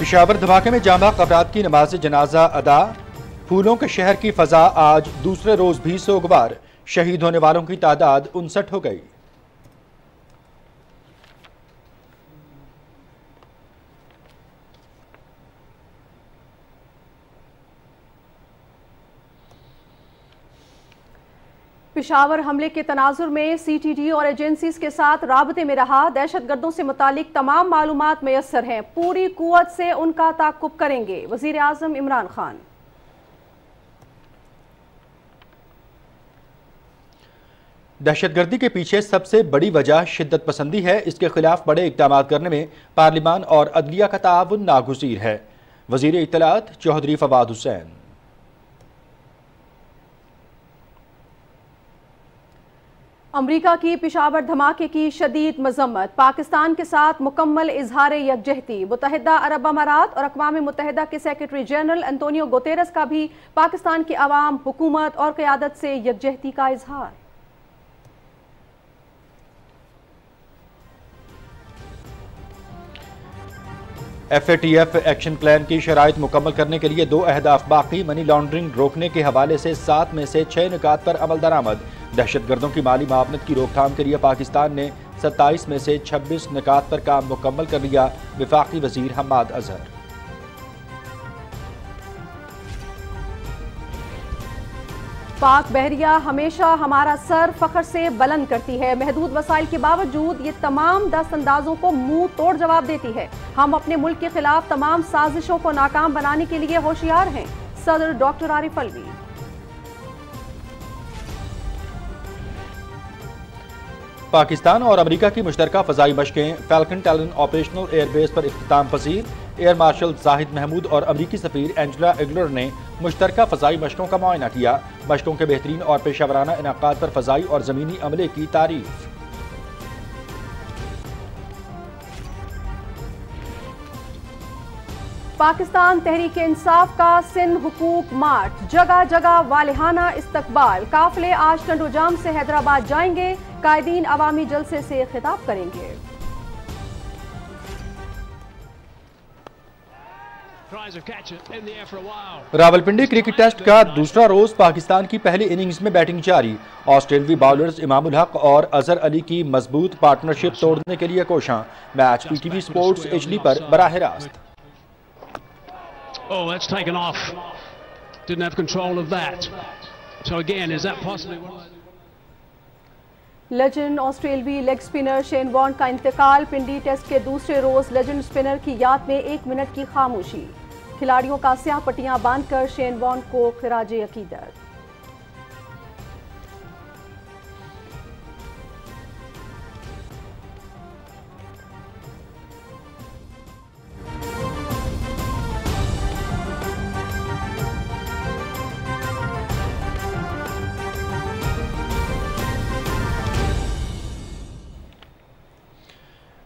पेशावर धमाके में जामा अफराद की नमाज जनाजा अदा। फूलों के शहर की फजा आज दूसरे रोज भी सोगवार। शहीद होने वालों की तादाद 59 हो गई। पेशावर हमले के तनाजुर में CTD और एजेंसीज के साथ राबते में रहा। दहशतगर्दों से मुतालिक तमाम मालूमात मैसर हैं, पूरी कुव्वत से उनका ताक़ुब करेंगे। वज़ीर आज़म इमरान खान। दहशतगर्दी के पीछे सबसे बड़ी वजह शिद्दत पसंदी है। इसके खिलाफ बड़े इक़दाम करने में पार्लिमान और अदलिया का ताउन नागुज़ीर है। वज़ीर इत्तलात चौधरी फवाद हुसैन। अमरीका की पेशावर धमाके की शदीद मजम्मत। पाकिस्तान के साथ मुकम्मल इजहार यकजहती। मुत्तहिदा अरब अमारात और अक़वाम मुत्तहिदा के सेक्रेटरी जनरल एंटोनियो गुतेरेस का भी पाकिस्तान की अवाम, हुकूमत और क़यादत से यकजहती का इजहार। FATF एक्शन प्लान की शराइत मुकम्मल करने के लिए 2 अहदाफ बाकी। मनी लॉन्ड्रिंग रोकने के हवाले से 7 में से 6 निकात पर अमल दरामद। दहशतगर्दों की माली मावनत की रोकथाम के लिए पाकिस्तान ने 27 में से 26 निकात पर काम मुकम्मल कर लिया। वफाकी वजीर हम्माद अजहर। पाक बहरिया हमेशा हमारा सर फख्र से बुलंद करती है। महदूद वसाइल के बावजूद ये तमाम दस्तंदाजों को मुंह तोड़ जवाब देती है। हम अपने मुल्क के खिलाफ तमाम साजिशों को नाकाम बनाने के लिए होशियार हैं। सदर डॉक्टर आरिफ अलवी। पाकिस्तान और अमेरिका की मुश्तरका फ़ज़ाई मशकें। फैल्कन टैलन ऑपरेशनल एयरबेस पर इख्तिताम पसीर। एयर मार्शल जाहिद महमूद और अमरीकी सफ़ीर एंजेला एगलर ने मुश्तरका फ़ज़ाई मशकों का मुआयना किया। मशकों के बेहतरीन और पेशावराना इनाक़ाद पर फ़ज़ाई और ज़मीनी अमले की तारीफ। पाकिस्तान तहरीक इंसाफ का सिंध हुकूक मार्च। जगह जगह वालिहाना इस्तकबाल। काफिले आज टंडोजाम से हैदराबाद जाएंगे। कायदीन अवामी जलसे से खिताब करेंगे। रावलपिंडी क्रिकेट टेस्ट का दूसरा रोज पाकिस्तान की पहली इनिंग्स में बैटिंग जारी। ऑस्ट्रेलवी बाउलर्स इमामुल हक और अजहर अली की मजबूत पार्टनरशिप तोड़ने के लिए कोशां। मैच PTV स्पोर्ट्स HD पर बराह रास्त। Oh, that's taken off. Didn't have control of that. So again, is that possibly one? Legend ऑस्ट्रेलवी लेग स्पिनर शेन वॉर्न का इंतकाल। पिंडी टेस्ट के दूसरे रोज लेजेंड स्पिनर की याद में 1 मिनट की खामोशी। खिलाड़ियों का स्याह पट्टियां बांधकर शेन वॉर्न को खिराजे अकीदत।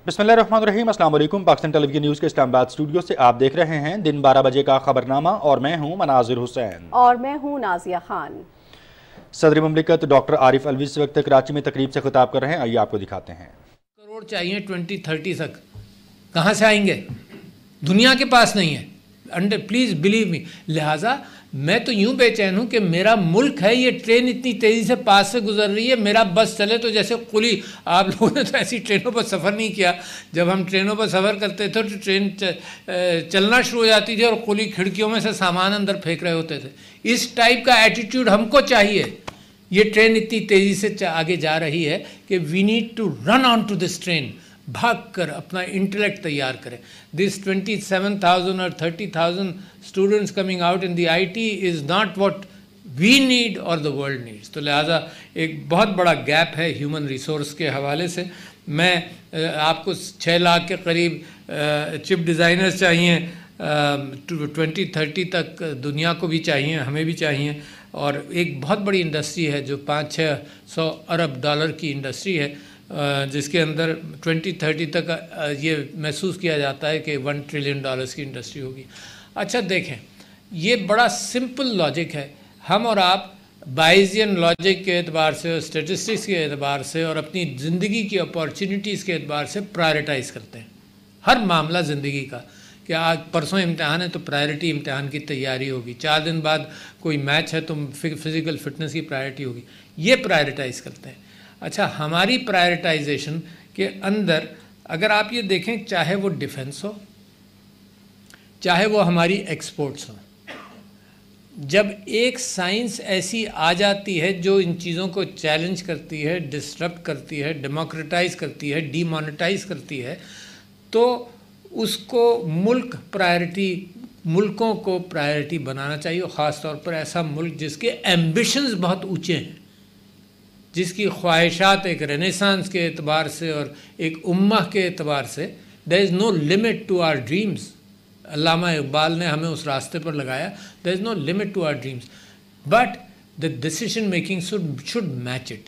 बिस्मिल्लाहिर्रहमानिर्रहीम। अस्सलाम वालेकुम। पाकिस्तान टेलीविजन न्यूज़ के इस्लामाबाद स्टूडियो से आप देख रहे हैं दिन 12 बजे का खबरनामा और मैं हूं मनाजिर हुसैन और मैं हूं नाजिया खान। सदर मुमलिकत डॉक्टर आरिफ अलवी इस वक्त कराची में तकरीब से खिताब कर रहे हैं। आइए आपको दिखाते हैं। करोड़ चाहिए 2030 तक। कहाँ से आएंगे? दुनिया के पास नहीं है। Please believe me. लिहाजा मैं तो यूं बेचैन हूं कि मेरा मुल्क है, ये ट्रेन इतनी तेज़ी से पास से गुजर रही है, मेरा बस चले तो जैसे कुली। आप लोगों ने तो ऐसी ट्रेनों पर सफ़र नहीं किया। जब हम ट्रेनों पर सफ़र करते थे तो ट्रेन चलना शुरू हो जाती थी और कुली खिड़कियों में से सामान अंदर फेंक रहे होते थे। इस टाइप का एटीट्यूड हमको चाहिए। ये ट्रेन इतनी तेज़ी से आगे जा रही है कि we need to run on to this train. भाग कर अपना इंटेलेक्ट तैयार करें। दिस 27,000 और 30,000 students coming out in the IT is not what we need और द वर्ल्ड नीड्स। तो लिहाजा एक बहुत बड़ा गैप है ह्यूमन रिसोर्स के हवाले से। मैं आपको 6 लाख के करीब चिप डिज़ाइनर्स चाहिए 2030 तक। दुनिया को भी चाहिए, हमें भी चाहिए। और एक बहुत बड़ी इंडस्ट्री है जो 500-600 अरब डॉलर की इंडस्ट्री है, जिसके अंदर 2030 तक ये महसूस किया जाता है कि $1 ट्रिलियन की इंडस्ट्री होगी। अच्छा देखें, ये बड़ा सिंपल लॉजिक है। हम और आप बाइजियन लॉजिक के एतबार से और स्टेटिस्टिक्स के एतबार से और अपनी ज़िंदगी की अपॉर्चुनिटीज़ के एतबार से प्रायोरिटाइज़ करते हैं हर मामला ज़िंदगी का कि आज परसों इम्तिहान है तो प्रायोरिटी इम्तिहान की तैयारी होगी, 4 दिन बाद कोई मैच है तो फिज़िकल फिटनेस की प्रायोरिटी होगी, ये प्रायोरिटाइज़ करते हैं। अच्छा, हमारी प्रायोरिटाइजेशन के अंदर अगर आप ये देखें, चाहे वो डिफेंस हो, चाहे वो हमारी एक्सपोर्ट्स हो, जब एक साइंस ऐसी आ जाती है जो इन चीज़ों को चैलेंज करती है, डिसरप्ट करती है, डेमोक्रेटाइज करती है, डीमोनेटाइज करती है, तो उसको मुल्कों को प्रायोरिटी बनाना चाहिए। ख़ास तौर पर ऐसा मुल्क जिसके एम्बिशंस बहुत ऊंचे हैं, जिसकी ख्वाहिशात एक रेनेसांस के एतबार से और एक उम्मा के एतबार से, there is no limit to our dreams. Allama Iqbal ने हमें उस रास्ते पर लगाया, there is no limit to our dreams, but the decision making should match it.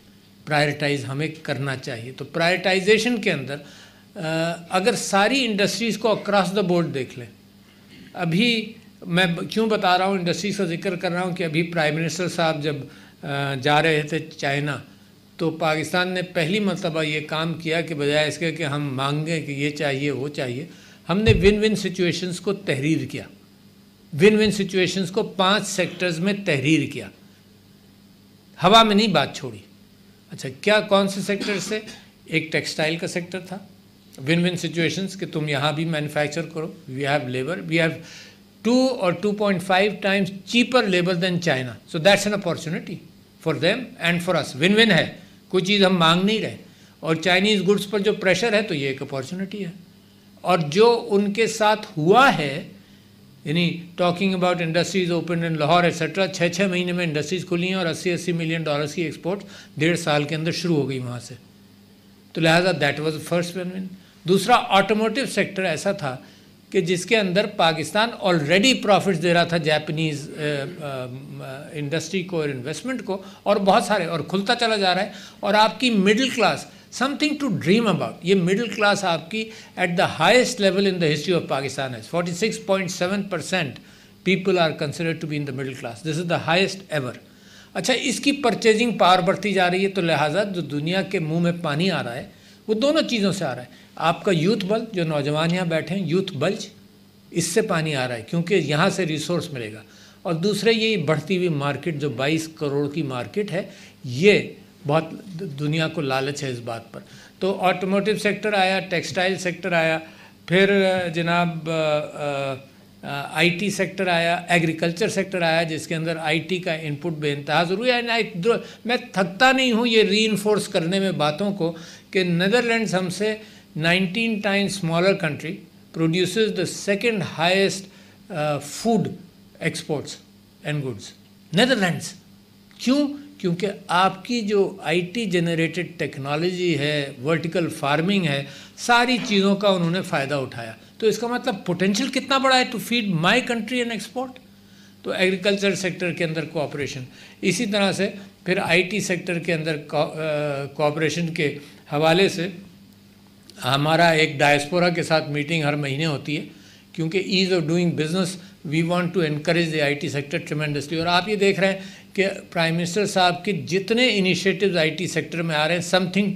Prioritise हमें करना चाहिए। तो प्रायोरिटाइजेशन के अंदर अगर सारी इंडस्ट्रीज़ को अक्रॉस द बोर्ड देख लें, अभी मैं क्यों बता रहा हूँ, इंडस्ट्रीज़ का जिक्र कर रहा हूँ कि अभी प्राइम मिनिस्टर साहब जब जा रहे थे चाइना, तो पाकिस्तान ने पहली मरतबा ये काम किया कि बजाय इसके कि हम मांगें कि ये चाहिए वो चाहिए, हमने विन विन सिचुएशंस को तहरीर किया। विन विन सिचुएशंस को 5 सेक्टर्स में तहरीर किया, हवा में नहीं बात छोड़ी। अच्छा, क्या कौन से सेक्टर से? एक टेक्सटाइल का सेक्टर था, विन विन सिचुएशंस कि तुम यहाँ भी मैन्युफैक्चर करो, we have labour, we have 2 और 2.5 times cheaper labour than China, so that's an opportunity for them and for us. Win win है, कोई चीज़ हम मांग नहीं रहे, और चाइनीज़ गुड्स पर जो प्रेशर है तो ये एक अपॉर्चुनिटी है। और जो उनके साथ हुआ है, यानी talking about industries open in Lahore etcetera, 6 महीने में इंडस्ट्रीज़ खुली हैं और $80 मिलियन की एक्सपोर्ट 1.5 साल के अंदर शुरू हो गई वहाँ से। तो लिहाजा that was first win win. दूसरा, ऑटोमोटिव सेक्टर ऐसा था कि जिसके अंदर पाकिस्तान ऑलरेडी प्रॉफिट्स दे रहा था जापानीज़ इंडस्ट्री को और इन्वेस्टमेंट को, और बहुत सारे, और खुलता चला जा रहा है। और आपकी middle class, something to dream about, ये मिडिल क्लास आपकी at the highest level in the history of Pakistan है। 46.7% people are considered to be in the middle class, this is the highest ever. अच्छा, इसकी परचेजिंग पावर बढ़ती जा रही है, तो लिहाजा जो दुनिया के मुंह में पानी आ रहा है वो दोनों चीज़ों से आ रहा है। आपका यूथ बल, जो नौजवान यहाँ बैठे हैं, यूथ बल्ज, इससे पानी आ रहा है क्योंकि यहाँ से रिसोर्स मिलेगा। और दूसरे, ये बढ़ती हुई मार्केट जो 22 करोड़ की मार्केट है, ये बहुत दुनिया को लालच है इस बात पर। तो ऑटोमोटिव सेक्टर आया, टेक्सटाइल सेक्टर आया, फिर जनाब आईटी सेक्टर आया, एग्रीकल्चर सेक्टर आया, जिसके अंदर आईटी का इनपुट बेइंतहा ज़रूरी है। मैं थकता नहीं हूँ ये रीइंफोर्स करने में बातों को कि नीदरलैंड्स हमसे 19 times smaller country produces the second highest food exports and goods, Netherlands. क्यों? क्योंकि आपकी जो आईटी जनरेटेड टेक्नोलॉजी है, वर्टिकल फार्मिंग है, सारी चीज़ों का उन्होंने फ़ायदा उठाया। तो इसका मतलब पोटेंशियल कितना बड़ा है to feed my country and export. तो एग्रीकल्चर सेक्टर के अंदर कोऑपरेशन, इसी तरह से फिर आईटी सेक्टर के अंदर कोऑपरेशन के हवाले से हमारा एक डायस्पोरा के साथ मीटिंग हर महीने होती है, क्योंकि ease of doing business we want to encourage the IT sector tremendously. और आप ये देख रहे हैं कि प्राइम मिनिस्टर साहब के जितने इनिशिएटिव्स आईटी सेक्टर में आ रहे हैं, समथिंग,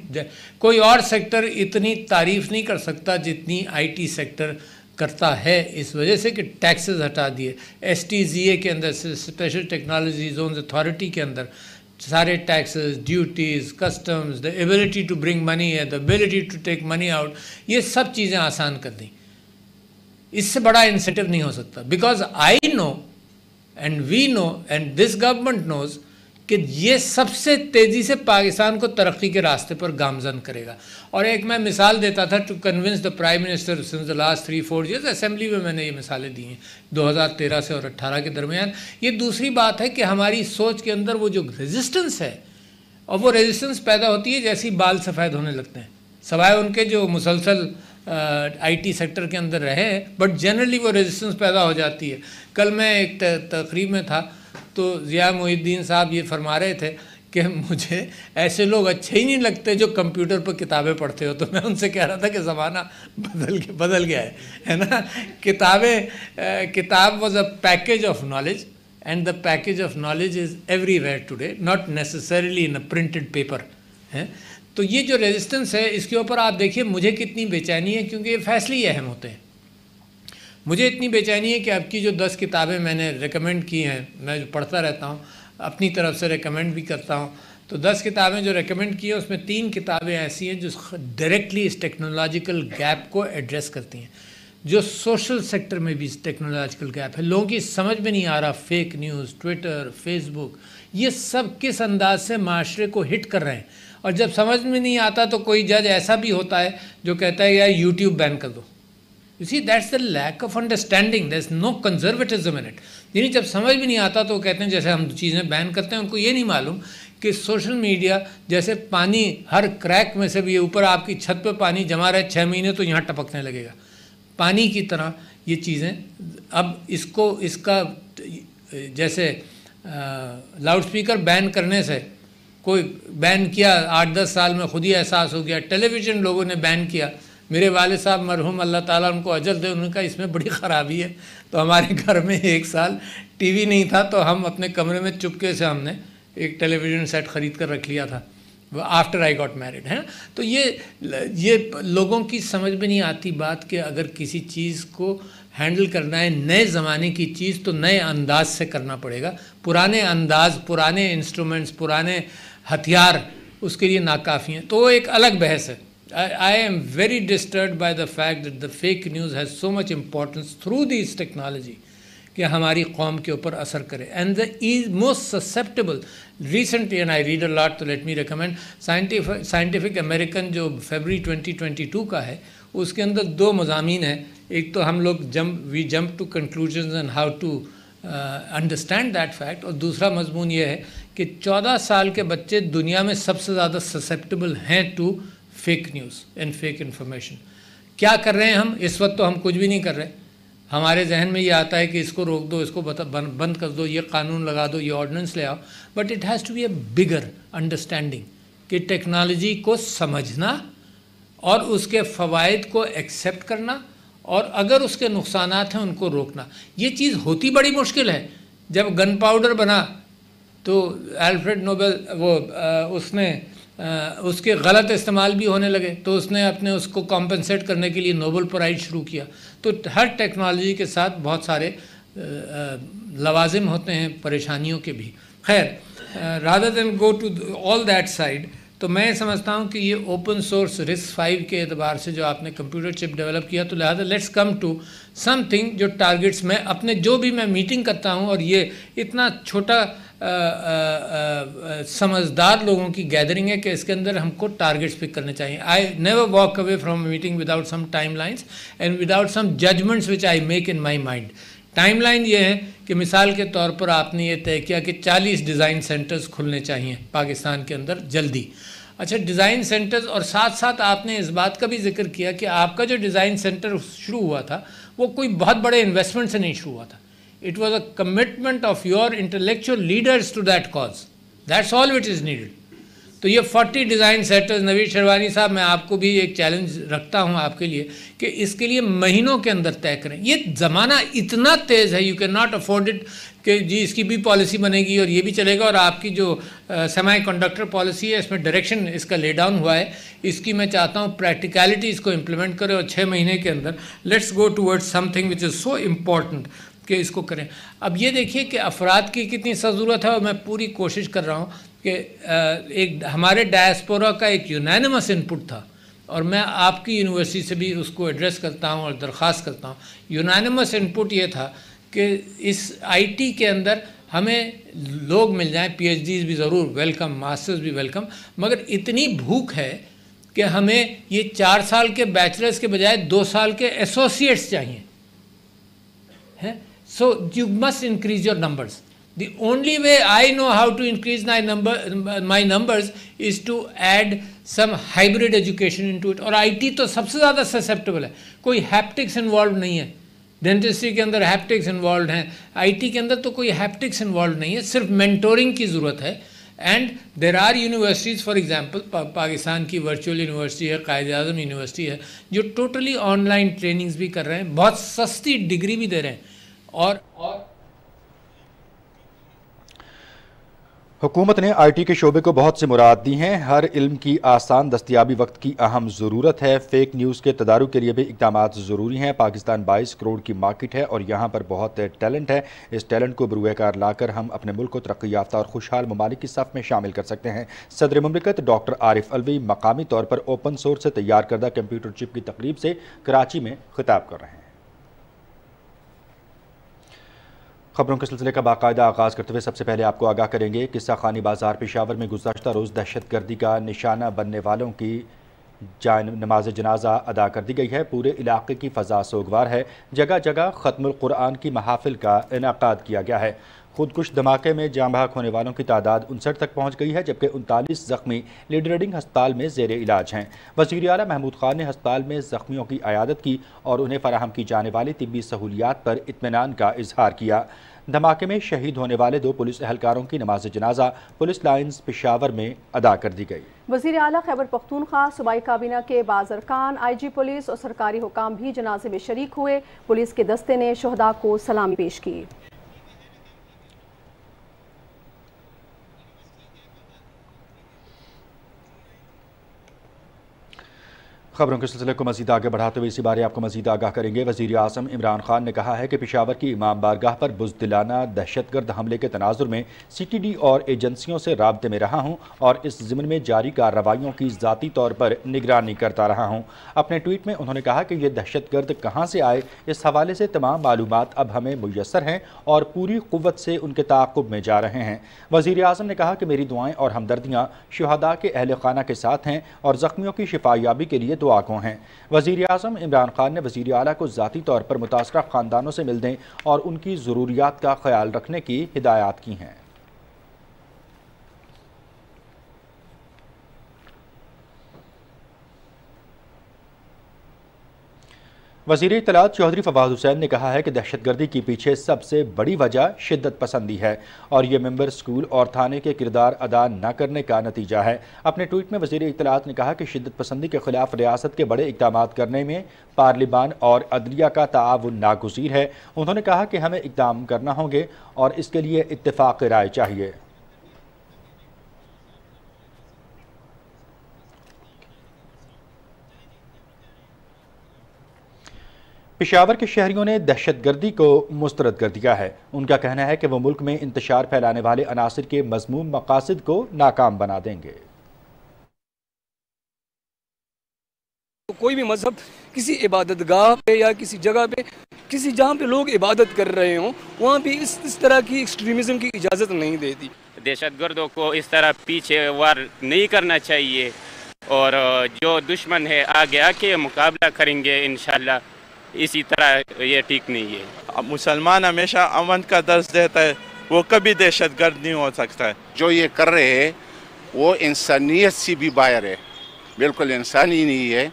कोई और सेक्टर इतनी तारीफ़ नहीं कर सकता जितनी आईटी सेक्टर करता है, इस वजह से कि टैक्सेस हटा दिए। STZA के अंदर, स्पेशल टेक्नोलॉजी जोन्स अथॉरिटी के अंदर सारे taxes, duties, customs, the ability to bring money है, the ability to take money out, ये सब चीज़ें आसान कर दी। इससे बड़ा इंसेंटिव नहीं हो सकता, because I know and we know and this government knows कि ये सबसे तेज़ी से पाकिस्तान को तरक्की के रास्ते पर गामजन करेगा। और एक मैं मिसाल देता था to convince the prime minister since the last 3-4 years, assembly में मैंने ये मिसालें दी हैं 2013 से और 18 के दरमियान। ये दूसरी बात है कि हमारी सोच के अंदर वो जो रेजिस्टेंस है, और वो रेजिस्टेंस पैदा होती है जैसे ही बाल सफ़ेद होने लगते हैं, सवाए उनके जो मुसलसल आईटी सेक्टर के अंदर रहे, बट जनरली वो रेजिस्टेंस पैदा हो जाती है। कल मैं एक तकरीब में था तो ज़िया मोहिद्दीन साहब ये फरमा रहे थे कि मुझे ऐसे लोग अच्छे ही नहीं लगते जो कंप्यूटर पर किताबें पढ़ते हो। तो मैं उनसे कह रहा था कि ज़माना बदल गया है ना। किताब was a package of knowledge and the package of knowledge is everywhere today, not necessarily in a printed paper है। तो ये जो रेजिस्टेंस है, इसके ऊपर आप देखिए मुझे कितनी बेचैनी है, क्योंकि ये फैसले ही अहम होते हैं। मुझे इतनी बेचैनी है कि अब की जो 10 किताबें मैंने रिकमेंड की हैं, मैं जो पढ़ता रहता हूँ, अपनी तरफ से रिकमेंड भी करता हूँ, तो 10 किताबें जो रिकमेंड की हैं उसमें 3 किताबें ऐसी हैं जो डायरेक्टली इस टेक्नोलॉजिकल गैप को एड्रेस करती हैं। जो सोशल सेक्टर में भी टेक्नोलॉजिकल गैप है, लोगों की समझ में नहीं आ रहा, फेक न्यूज़, ट्विटर, फेसबुक, ये सब किस अंदाज से माशरे को हिट कर रहे हैं। और जब समझ में नहीं आता तो कोई जज ऐसा भी होता है जो कहता है यार यूट्यूब बैन कर दो। You see that's the lack of understanding, there is no conservatism in it. यानी जब समझ में नहीं आता तो कहते हैं जैसे हम चीज़ें बैन करते हैं, उनको ये नहीं मालूम कि सोशल मीडिया जैसे पानी हर क्रैक में से भी ऊपर आपकी छत पे पानी जमा रहे 6 महीने तो यहाँ टपकने लगेगा, पानी की तरह ये चीज़ें। अब इसका जैसे लाउड स्पीकर बैन करने से कोई बैन किया 8-10 साल में खुद ही एहसास हो गया। टेलीविज़न लोगों ने बैन किया, मेरे वाले साहब मरहूम अल्लाह ताला उनको अजर दे, उनका इसमें बड़ी ख़राबी है। तो हमारे घर में 1 साल टीवी नहीं था तो हम अपने कमरे में चुपके से हमने एक टेलीविज़न सेट ख़रीद कर रख लिया था आफ्टर आई गॉट मैरिड, है। तो ये लोगों की समझ में नहीं आती बात कि अगर किसी चीज़ को हैंडल करना है नए ज़माने की चीज़ तो नए अंदाज से करना पड़ेगा। पुराने अंदाज, पुराने इंस्ट्रूमेंट्स, पुराने हथियार उसके लिए नाकाफ़ी हैं। तो वो एक अलग बहस है। I am very disturbed by the fact that the fake news has so much importance through this technology कि हमारी कौम के ऊपर असर करे। And the is most susceptible recently, and I read a lot, तो let me recommend Scientific American जो फरवरी 2022 का है, उसके अंदर 2 मज़ामीन हैं। एक तो हम लोग we jump to conclusions and how to understand that fact, और दूसरा मजमून ये है कि 14 साल के बच्चे दुनिया में सबसे ज़्यादा ससेप्टेबल हैं to fake news and fake information. क्या कर रहे हैं हम इस वक्त? तो हम कुछ भी नहीं कर रहे। हमारे जहन में ये आता है कि इसको रोक दो, इसको बंद कर दो, ये कानून लगा दो, ये ऑर्डिनेंस ले आओ, but it has to be a bigger understanding कि टेक्नोलॉजी को समझना और उसके फ़वाइद को एक्सेप्ट करना और अगर उसके नुकसानात हैं उनको रोकना। ये चीज़ होती बड़ी मुश्किल है। जब गन पाउडर बना तो अल्फ्रेड नोबेल उसने उसके गलत इस्तेमाल भी होने लगे तो उसने अपने उसको कॉम्पनसेट करने के लिए नोबेल प्राइज़ शुरू किया। तो हर टेक्नोलॉजी के साथ बहुत सारे लवाजिम होते हैं, परेशानियों के भी। खैर, rather than go to all that side, तो मैं समझता हूँ कि ये ओपन सोर्स RISC-V के एतबार से जो आपने कंप्यूटर चिप डेवलप किया, तो लिहाजा लेट्स कम टू समथिंग जो टारगेट्स में अपने जो भी मैं मीटिंग करता हूँ, और ये इतना छोटा समझदार लोगों की गैदरिंग है कि इसके अंदर हमको टारगेट्स पिक करने चाहिए। I never walk away from a meeting without some timelines and without some judgements which I make in my mind. Timeline ये है कि मिसाल के तौर पर आपने ये तय किया कि 40 डिज़ाइन सेंटर्स खुलने चाहिए पाकिस्तान के अंदर जल्दी। अच्छा, डिज़ाइन सेंटर्स, और साथ साथ आपने इस बात का भी जिक्र किया कि आपका जो डिज़ाइन सेंटर शुरू हुआ था वो कोई बहुत बड़े इन्वेस्टमेंट से नहीं शुरू हुआ था। It was a commitment of your intellectual leaders to that cause. That's all which is needed. तो ये 40 डिज़ाइन सेंटर्स, नवीद शेरवानी साहब, मैं आपको भी एक चैलेंज रखता हूँ आपके लिए कि इसके लिए महीनों के अंदर तय करें। ये ज़माना इतना तेज़ है, you can not afford it कि जी इसकी भी पॉलिसी बनेगी और ये भी चलेगा, और आपकी जो सेमी कंडक्टर पॉलिसी है इसमें डायरेक्शन इसका ले डाउन हुआ है, इसकी मैं चाहता हूँ प्रैक्टिकलिटी इसको इम्प्लीमेंट करें और 6 महीने के अंदर let's go towards something which is so important कि इसको करें। अब ये देखिए कि अफराद की कितनी ज़रूरत है, और मैं पूरी कोशिश कर रहा हूँ कि एक हमारे डायस्पोरा का एक यूनानिमस इनपुट था, और मैं आपकी यूनिवर्सिटी से भी उसको एड्रेस करता हूँ और दरख्वास्त करता हूँ। यूनानिमस इनपुट ये था कि इस IT के अंदर हमें लोग मिल जाएं, PhDs भी ज़रूर वेलकम, मास्टर्स भी वेलकम, मगर इतनी भूख है कि हमें ये 4 साल के बैचलर्स के बजाय 2 साल के एसोसिएट्स चाहिए हैं। So you must increase your numbers. The only way I know how to increase my numbers is to add some hybrid education into it. और IT तो सबसे ज़्यादा susceptible है, कोई हैप्टिक्स इन्वॉल्व नहीं है। डेंटिस्ट्री के अंदर हैप्टिक्स इन्वॉल्व हैं, IT के अंदर तो कोई हैप्टिक्स इन्वॉल्व नहीं है, सिर्फ मेंटोरिंग की ज़रूरत है। And there are universities, for example Pakistan की वर्चुअल यूनिवर्सिटी है, कायद-ए-आज़म यूनिवर्सिटी है, जो टोटली ऑनलाइन ट्रेनिंग्स भी कर रहे हैं, बहुत सस्ती डिग्री भी दे रहे हैं। और हुकूमत ने IT के शोबे को बहुत से मुराद दी हैं। हर इल्म की आसान दस्तियाबी वक्त की अहम ज़रूरत है। फेक न्यूज़ के तदारुक के लिए भी इक़दामात ज़रूरी हैं। पाकिस्तान 22 करोड़ की मार्केट है और यहाँ पर बहुत टैलेंट है। इस टैलेंट को बरूए कार लाकर हम अपने मुल्क को तरक्की याफ्ता और खुशहाल ममालिक की सफ़ में शामिल कर सकते हैं। सदर मुमलिकत डॉक्टर आरिफ अलवी मकामी तौर पर ओपन सोर्स से तैयार करदा कंप्यूटर चिप की तकरीब से कराची में खिताब कर रहे हैं। खबरों के सिलसिले का बाकायदा आगाज़ करते हुए सबसे पहले आपको आगाह करेंगे किस्सा खानी बाजार पेशावर में गुज़श्ता रोज़ दहशतगर्दी का निशाना बनने वालों की नमाज जनाजा अदा कर दी गई है। पूरे इलाके की फ़ज़ा सोगवार है। जगह जगह ख़त्मुल कुरान की महाफिल का इनाक़ाद किया गया है। खुदकुश धमाके में जाँ बहक होने वालों की तादाद 59 तक पहुँच गई है, जबकि 39 ज़ख्मी लीड रीडिंग अस्पताल में ज़ेर इलाज हैं। वज़ीर आला महमूद खान ने अस्पताल में ज़ख्मियों की अयादत की और उन्हें फराहम की जाने वाली तिब्बी सहूलियात पर इत्मीनान का इजहार किया। धमाके में शहीद होने वाले 2 पुलिस एहलकारों की नमाज जनाजा पुलिस लाइन्स पेशावर में अदा कर दी गई। वज़ीर आला खैबर पख्तूनख्वा सूबाई काबीना के बाज़ अरकान, IG पुलिस और सरकारी हुकाम भी जनाजे में शरीक हुए। पुलिस के दस्ते ने शहदा को सलामी पेश की। खबरों के सिलसिले को मजीद आगे बढ़ाते हुए इसी बारे आपको मजीद आगाह करेंगे। वज़ीर आज़म इमरान खान ने कहा है कि पेशावर की इमाम बारगाह पर बुज़दिलाना दहशतगर्द हमले के तनाजुर में CTD और एजेंसियों से राब्ते में रहा हूँ और इस ज़िम्न में जारी कार्रवाइयों की ज़ाती तौर पर निगरानी करता रहा हूँ। अपने ट्वीट में उन्होंने कहा कि ये दहशतगर्द कहाँ से आए, इस हवाले से तमाम मालूमात अब हमें मुयस्सर हैं और पूरी क़ुव्वत से उनके ताक़ुब में जा रहे हैं। वज़ीर आज़म ने कहा कि मेरी दुआएँ और हमदर्दियाँ शुहदा के अहल खाना के साथ हैं और ज़ख्मियों की शिफायाबी के लिए दुआ को हैं। वज़ीर आज़म इमरान खान ने वज़ीर आला को ज़ाती तौर पर मुतासरा ख़ानदानों से मिलने और उनकी ज़रूरियात का ख्याल रखने की हिदायत की हैं। वज़ीर इत्तलात चौधरी फवाद हुसैन ने कहा है कि दहशतगर्दी के पीछे सबसे बड़ी वजह शिद्दत पसंदी है और ये मेंबर स्कूल और थाने के किरदार अदा न करने का नतीजा है। अपने ट्वीट में वज़ीर इत्तलात ने कहा कि शिद्दत पसंदी के खिलाफ रियासत के बड़े इक़दाम करने में पार्लिमान और अदलिया का ताआवुन नागुज़ीर है। उन्होंने कहा कि हमें इक़दाम करना होंगे और इसके लिए इत्तेफ़ाक़ राय चाहिए। पेशावर के शहरियों ने दहशतगर्दी को मुस्तरद कर दिया है। उनका कहना है कि वो मुल्क में इंतशार फैलाने वाले अनासिर के मज़मूम मकासद को नाकाम बना देंगे। कोई भी मजहब किसी इबादतगाह पे या किसी जगह पे किसी जहाँ पे लोग इबादत कर रहे हों वहाँ भी इस तरह की एक्सट्रीमिज़म की इजाज़त नहीं देती। दहशतगर्दों को इस तरह पीछे वार नहीं करना चाहिए और जो दुश्मन है आगे आके मुकाबला करेंगे इंशाल्लाह। इसी तरह ये ठीक नहीं है। मुसलमान हमेशा अमन का दर्ज देता है, वो कभी दहशतगर्द नहीं हो सकता है। जो ये कर रहे हैं वो इंसानियत से भी बाहर है, बिल्कुल इंसानी नहीं है।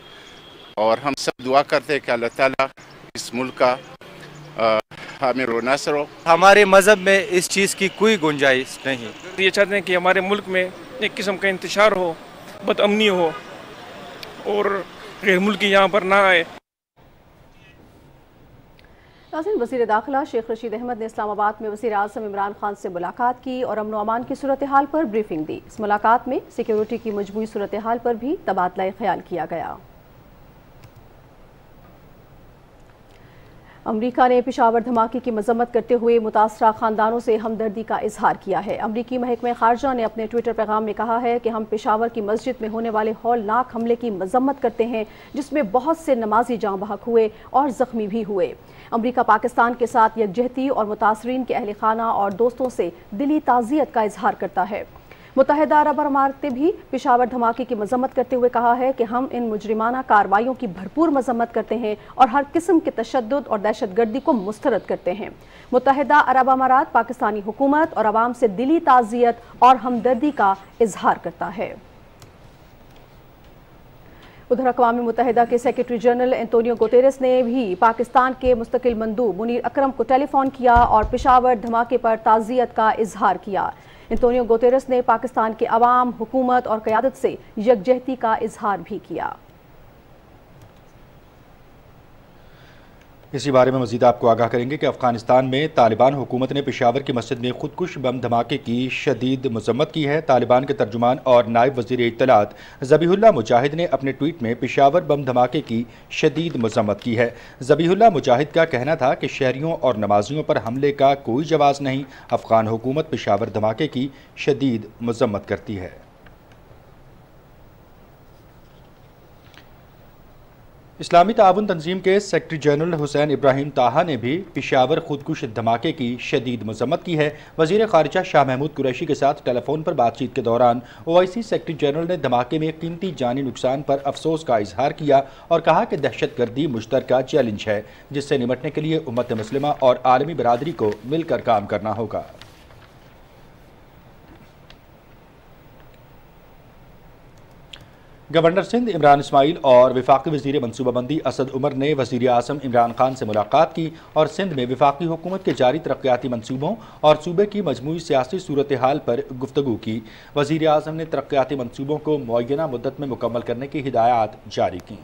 और हम सब दुआ करते हैं कि अल्लाह ताला इस मुल्क का हामिर व नासिर हो। हमारे मज़हब में इस चीज़ की कोई गुंजाइश नहीं। ये चाहते हैं कि हमारे मुल्क में एक किस्म का इंतशार हो, बदअमनी हो और गैर मुल्की यहाँ पर ना आए। नाज़रीन, वज़ीर दाखिला शेख रशीद अहमद ने इस्लामाबाद में वज़ीर आज़म इमरान खान से मुलाकात की और अमन व अमान की सूरत हाल पर ब्रीफिंग दी। इस मुलाकात में सिक्योरिटी की मजबूती सूरत हाल पर भी तबादला ख्याल किया गया। अमरीका ने पेशावर धमाके की मजम्मत करते हुए मुतासरा खानदानों से हमदर्दी का इजहार किया है। अमरीकी महकमे खारजा ने अपने ट्विटर पैगाम में कहा है कि हम पेशावर की मस्जिद में होने वाले हौलनाक हमले की मजम्मत करते हैं, जिसमें बहुत से नमाजी जाँ बहक हुए और ज़ख्मी भी हुए। अमरीका पाकिस्तान के साथ यकजहती और मुतासरीन के अहल खाना और दोस्तों से दिली ताज़ियत का इजहार करता है। मुत्तहिदा अरब अमारात ने भी पेशावर धमाके की मजम्मत करते हुए कहा है कि हम इन मुजरिमाना कार्रवाइयों की भरपूर मजम्मत करते हैं और हर किस्म के तशद्दुद और दहशतगर्दी को मुस्तरद करते हैं। मुत्तहिदा अरब अमारात पाकिस्तानी हुकूमत और अवाम से दिली ताज़ियत और हमदर्दी का इजहार करता है। उधर अक़वाम मुत्तहिदा के सेक्रेटरी जनरल एंटोनियो गुतेरेस ने भी पाकिस्तान के मुस्तकिल मंदूब मुनीर अकरम को टेलीफोन किया और पेशावर धमाके पर ताज़ियत का इजहार किया। एंटोनियो गुतेरेस ने पाकिस्तान के अवाम, हुकूमत और क़यादत से यकजहती का इजहार भी किया। इसी बारे में मज़ीद आपको आगाह करेंगे कि अफगानिस्तान में तालिबान हुकूमत ने पेशावर की मस्जिद में खुदकुश बम धमाके की शदीद मजम्मत की है। तालिबान के तर्जुमान और नायब वज़ीर इत्तलात ज़बीहुल्लाह मुजाहिद ने अपने ट्वीट में पेशावर बम धमाके की शदीद मजम्मत की है। ज़बीहुल्लाह मुजाहिद का कहना था कि शहरियों और नमाजियों पर हमले का कोई जवाज़ नहीं। अफगान हुकूमत पेशावर धमाके की शदीद मजम्मत करती है। इस्लामी ताउन तंजीम के सेक्रेटरी जनरल हुसैन इब्राहिम ताहा ने भी पेशावर खुदकुश धमाके की शदीद मजम्मत की है। वज़ीर ख़ारिजा शाह महमूद कुरैशी के साथ टेलीफोन पर बातचीत के दौरान OIC सेक्रेटरी जनरल ने धमाके में कीमती जानी नुकसान पर अफसोस का इजहार किया और कहा कि दहशतगर्दी मुश्तरका चैलेंज है जिससे निपटने के लिए उम्मत मुस्लिमा और आलमी बरादरी को मिलकर काम करना होगा। गवर्नर सिंध इमरान इस्माइल और वफाकी वज़ीर मनसूबाबंदी असद उमर ने वज़ीर आज़म इमरान खान से मुलाकात की और सिंध में वफाकी हुकूमत के जारी तरक्याती मनसूबों और सूबे की मजमूई सियासी सूरत हाल पर गुफ्तगू की। वज़ीर आज़म ने तरक्याती मनसूबों को मुअय्यना मुद्दत में मुकम्मल करने की हिदायत जारी की।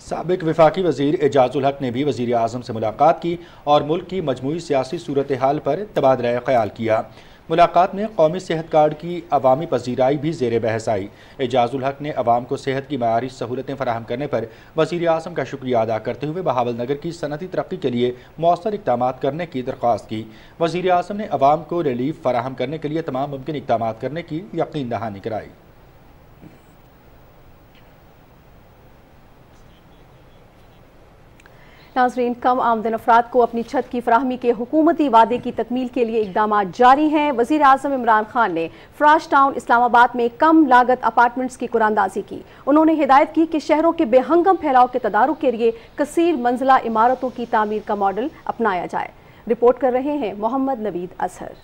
साबिक वफाकी वज़ीर एजाजुल हक ने भी वज़ीर आज़म से मुलाकात की और मुल्क की मजमूई सियासी सूरत हाल पर तबादला ख्याल किया। मुलाकात में कौमी सेहत कार्ड की अवामी पजीराई भी ज़ेर बहस आई। एजाजुल हक ने अवाम को सेहत की मयारी सहूलतें फराहम करने पर वज़ीर आज़म का शुक्रिया अदा करते हुए बहावल नगर की सनती तरक्की के लिए मौसर इक़दामात करने की दरख्वास्त की। वज़ीर आज़म ने अवाम को रिलीफ फराहम करने के लिए तमाम मुमकिन इक़दामात करने की यकीन दहानी कराई। नाज़रीन, कम आमदन अफराद को अपनी छत की फराहमी के हुकूमती वादे की तकमील के लिए इकदाम जारी हैं। वज़ीर आज़म इमरान खान ने फ्राश टाउन इस्लामाबाद में कम लागत अपार्टमेंट्स की कुरानंदाजी की। उन्होंने हिदायत की कि शहरों के बेहंगम फैलाव के तदारुक के लिए कसीर मंजिला इमारतों की तामीर का मॉडल अपनाया जाए। रिपोर्ट कर रहे हैं मोहम्मद नवीद अजहर।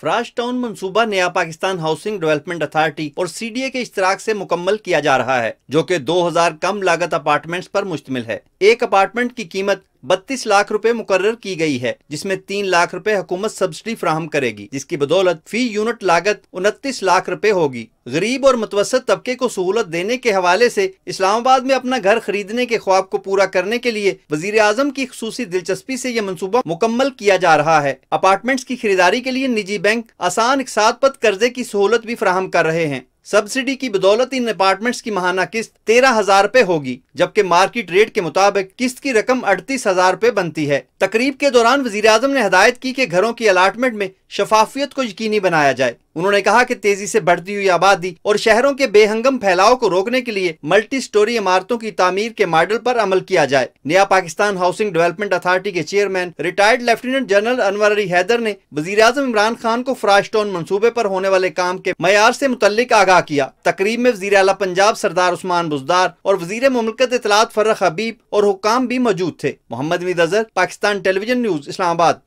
फ्राश टाउन मंसूबा नया पाकिस्तान हाउसिंग डेवलपमेंट अथॉरिटी और CDA के इश्तराक से मुकम्मल किया जा रहा है, जो कि 2000 कम लागत अपार्टमेंट्स पर मुश्तमिल है। एक अपार्टमेंट की कीमत 32 लाख रुपए मुकर्रर की गई है, जिसमें 3 लाख रुपए हुकूमत सब्सिडी फ्राहम करेगी, जिसकी बदौलत फी यूनिट लागत 29 लाख रुपए होगी। गरीब और मुतवसत तबके को सहूलत देने के हवाले से इस्लामाबाद में अपना घर खरीदने के ख्वाब को पूरा करने के लिए वजीर आजम की खुसूसी दिलचस्पी से यह मनसूबा मुकम्मल किया जा रहा है। अपार्टमेंट्स की खरीदारी के लिए निजी बैंक आसान इकसातपद कर्जे की सहूलत भी फ्राहम कर रहे हैं। सब्सिडी की बदौलत इन अपार्टमेंट्स की माहाना किस्त 13,000 रुपए होगी, जबकि मार्केट रेट के मुताबिक किस्त की रकम 38,000 रुपए बनती है। तकरीब के दौरान वजीर आजम ने हदायत की कि घरों की अलाटमेंट में शफाफियत को यकीनी बनाया जाए। उन्होंने कहा कि तेजी से बढ़ती हुई आबादी और शहरों के बेहंगम फैलाव को रोकने के लिए मल्टी स्टोरी इमारतों की तामीर के मॉडल पर अमल किया जाए। Naya Pakistan housing development authority के chairman retired lieutenant general Anwar Ali Haider ने वजीर आजम इमरान खान को फ्राश टाउन मंसूबे पर होने वाले काम के मयार से मुतल्लिक आगाह किया। तकरीब में वजीर आला पंजाब सरदार उस्मान बुज़दार और वजीर मुमलिकत इत्तलात फर्रख हबीब और हुक्काम भी मौजूद थे। Mohammad Naveed Azhar, Pakistan television news, Islamabad.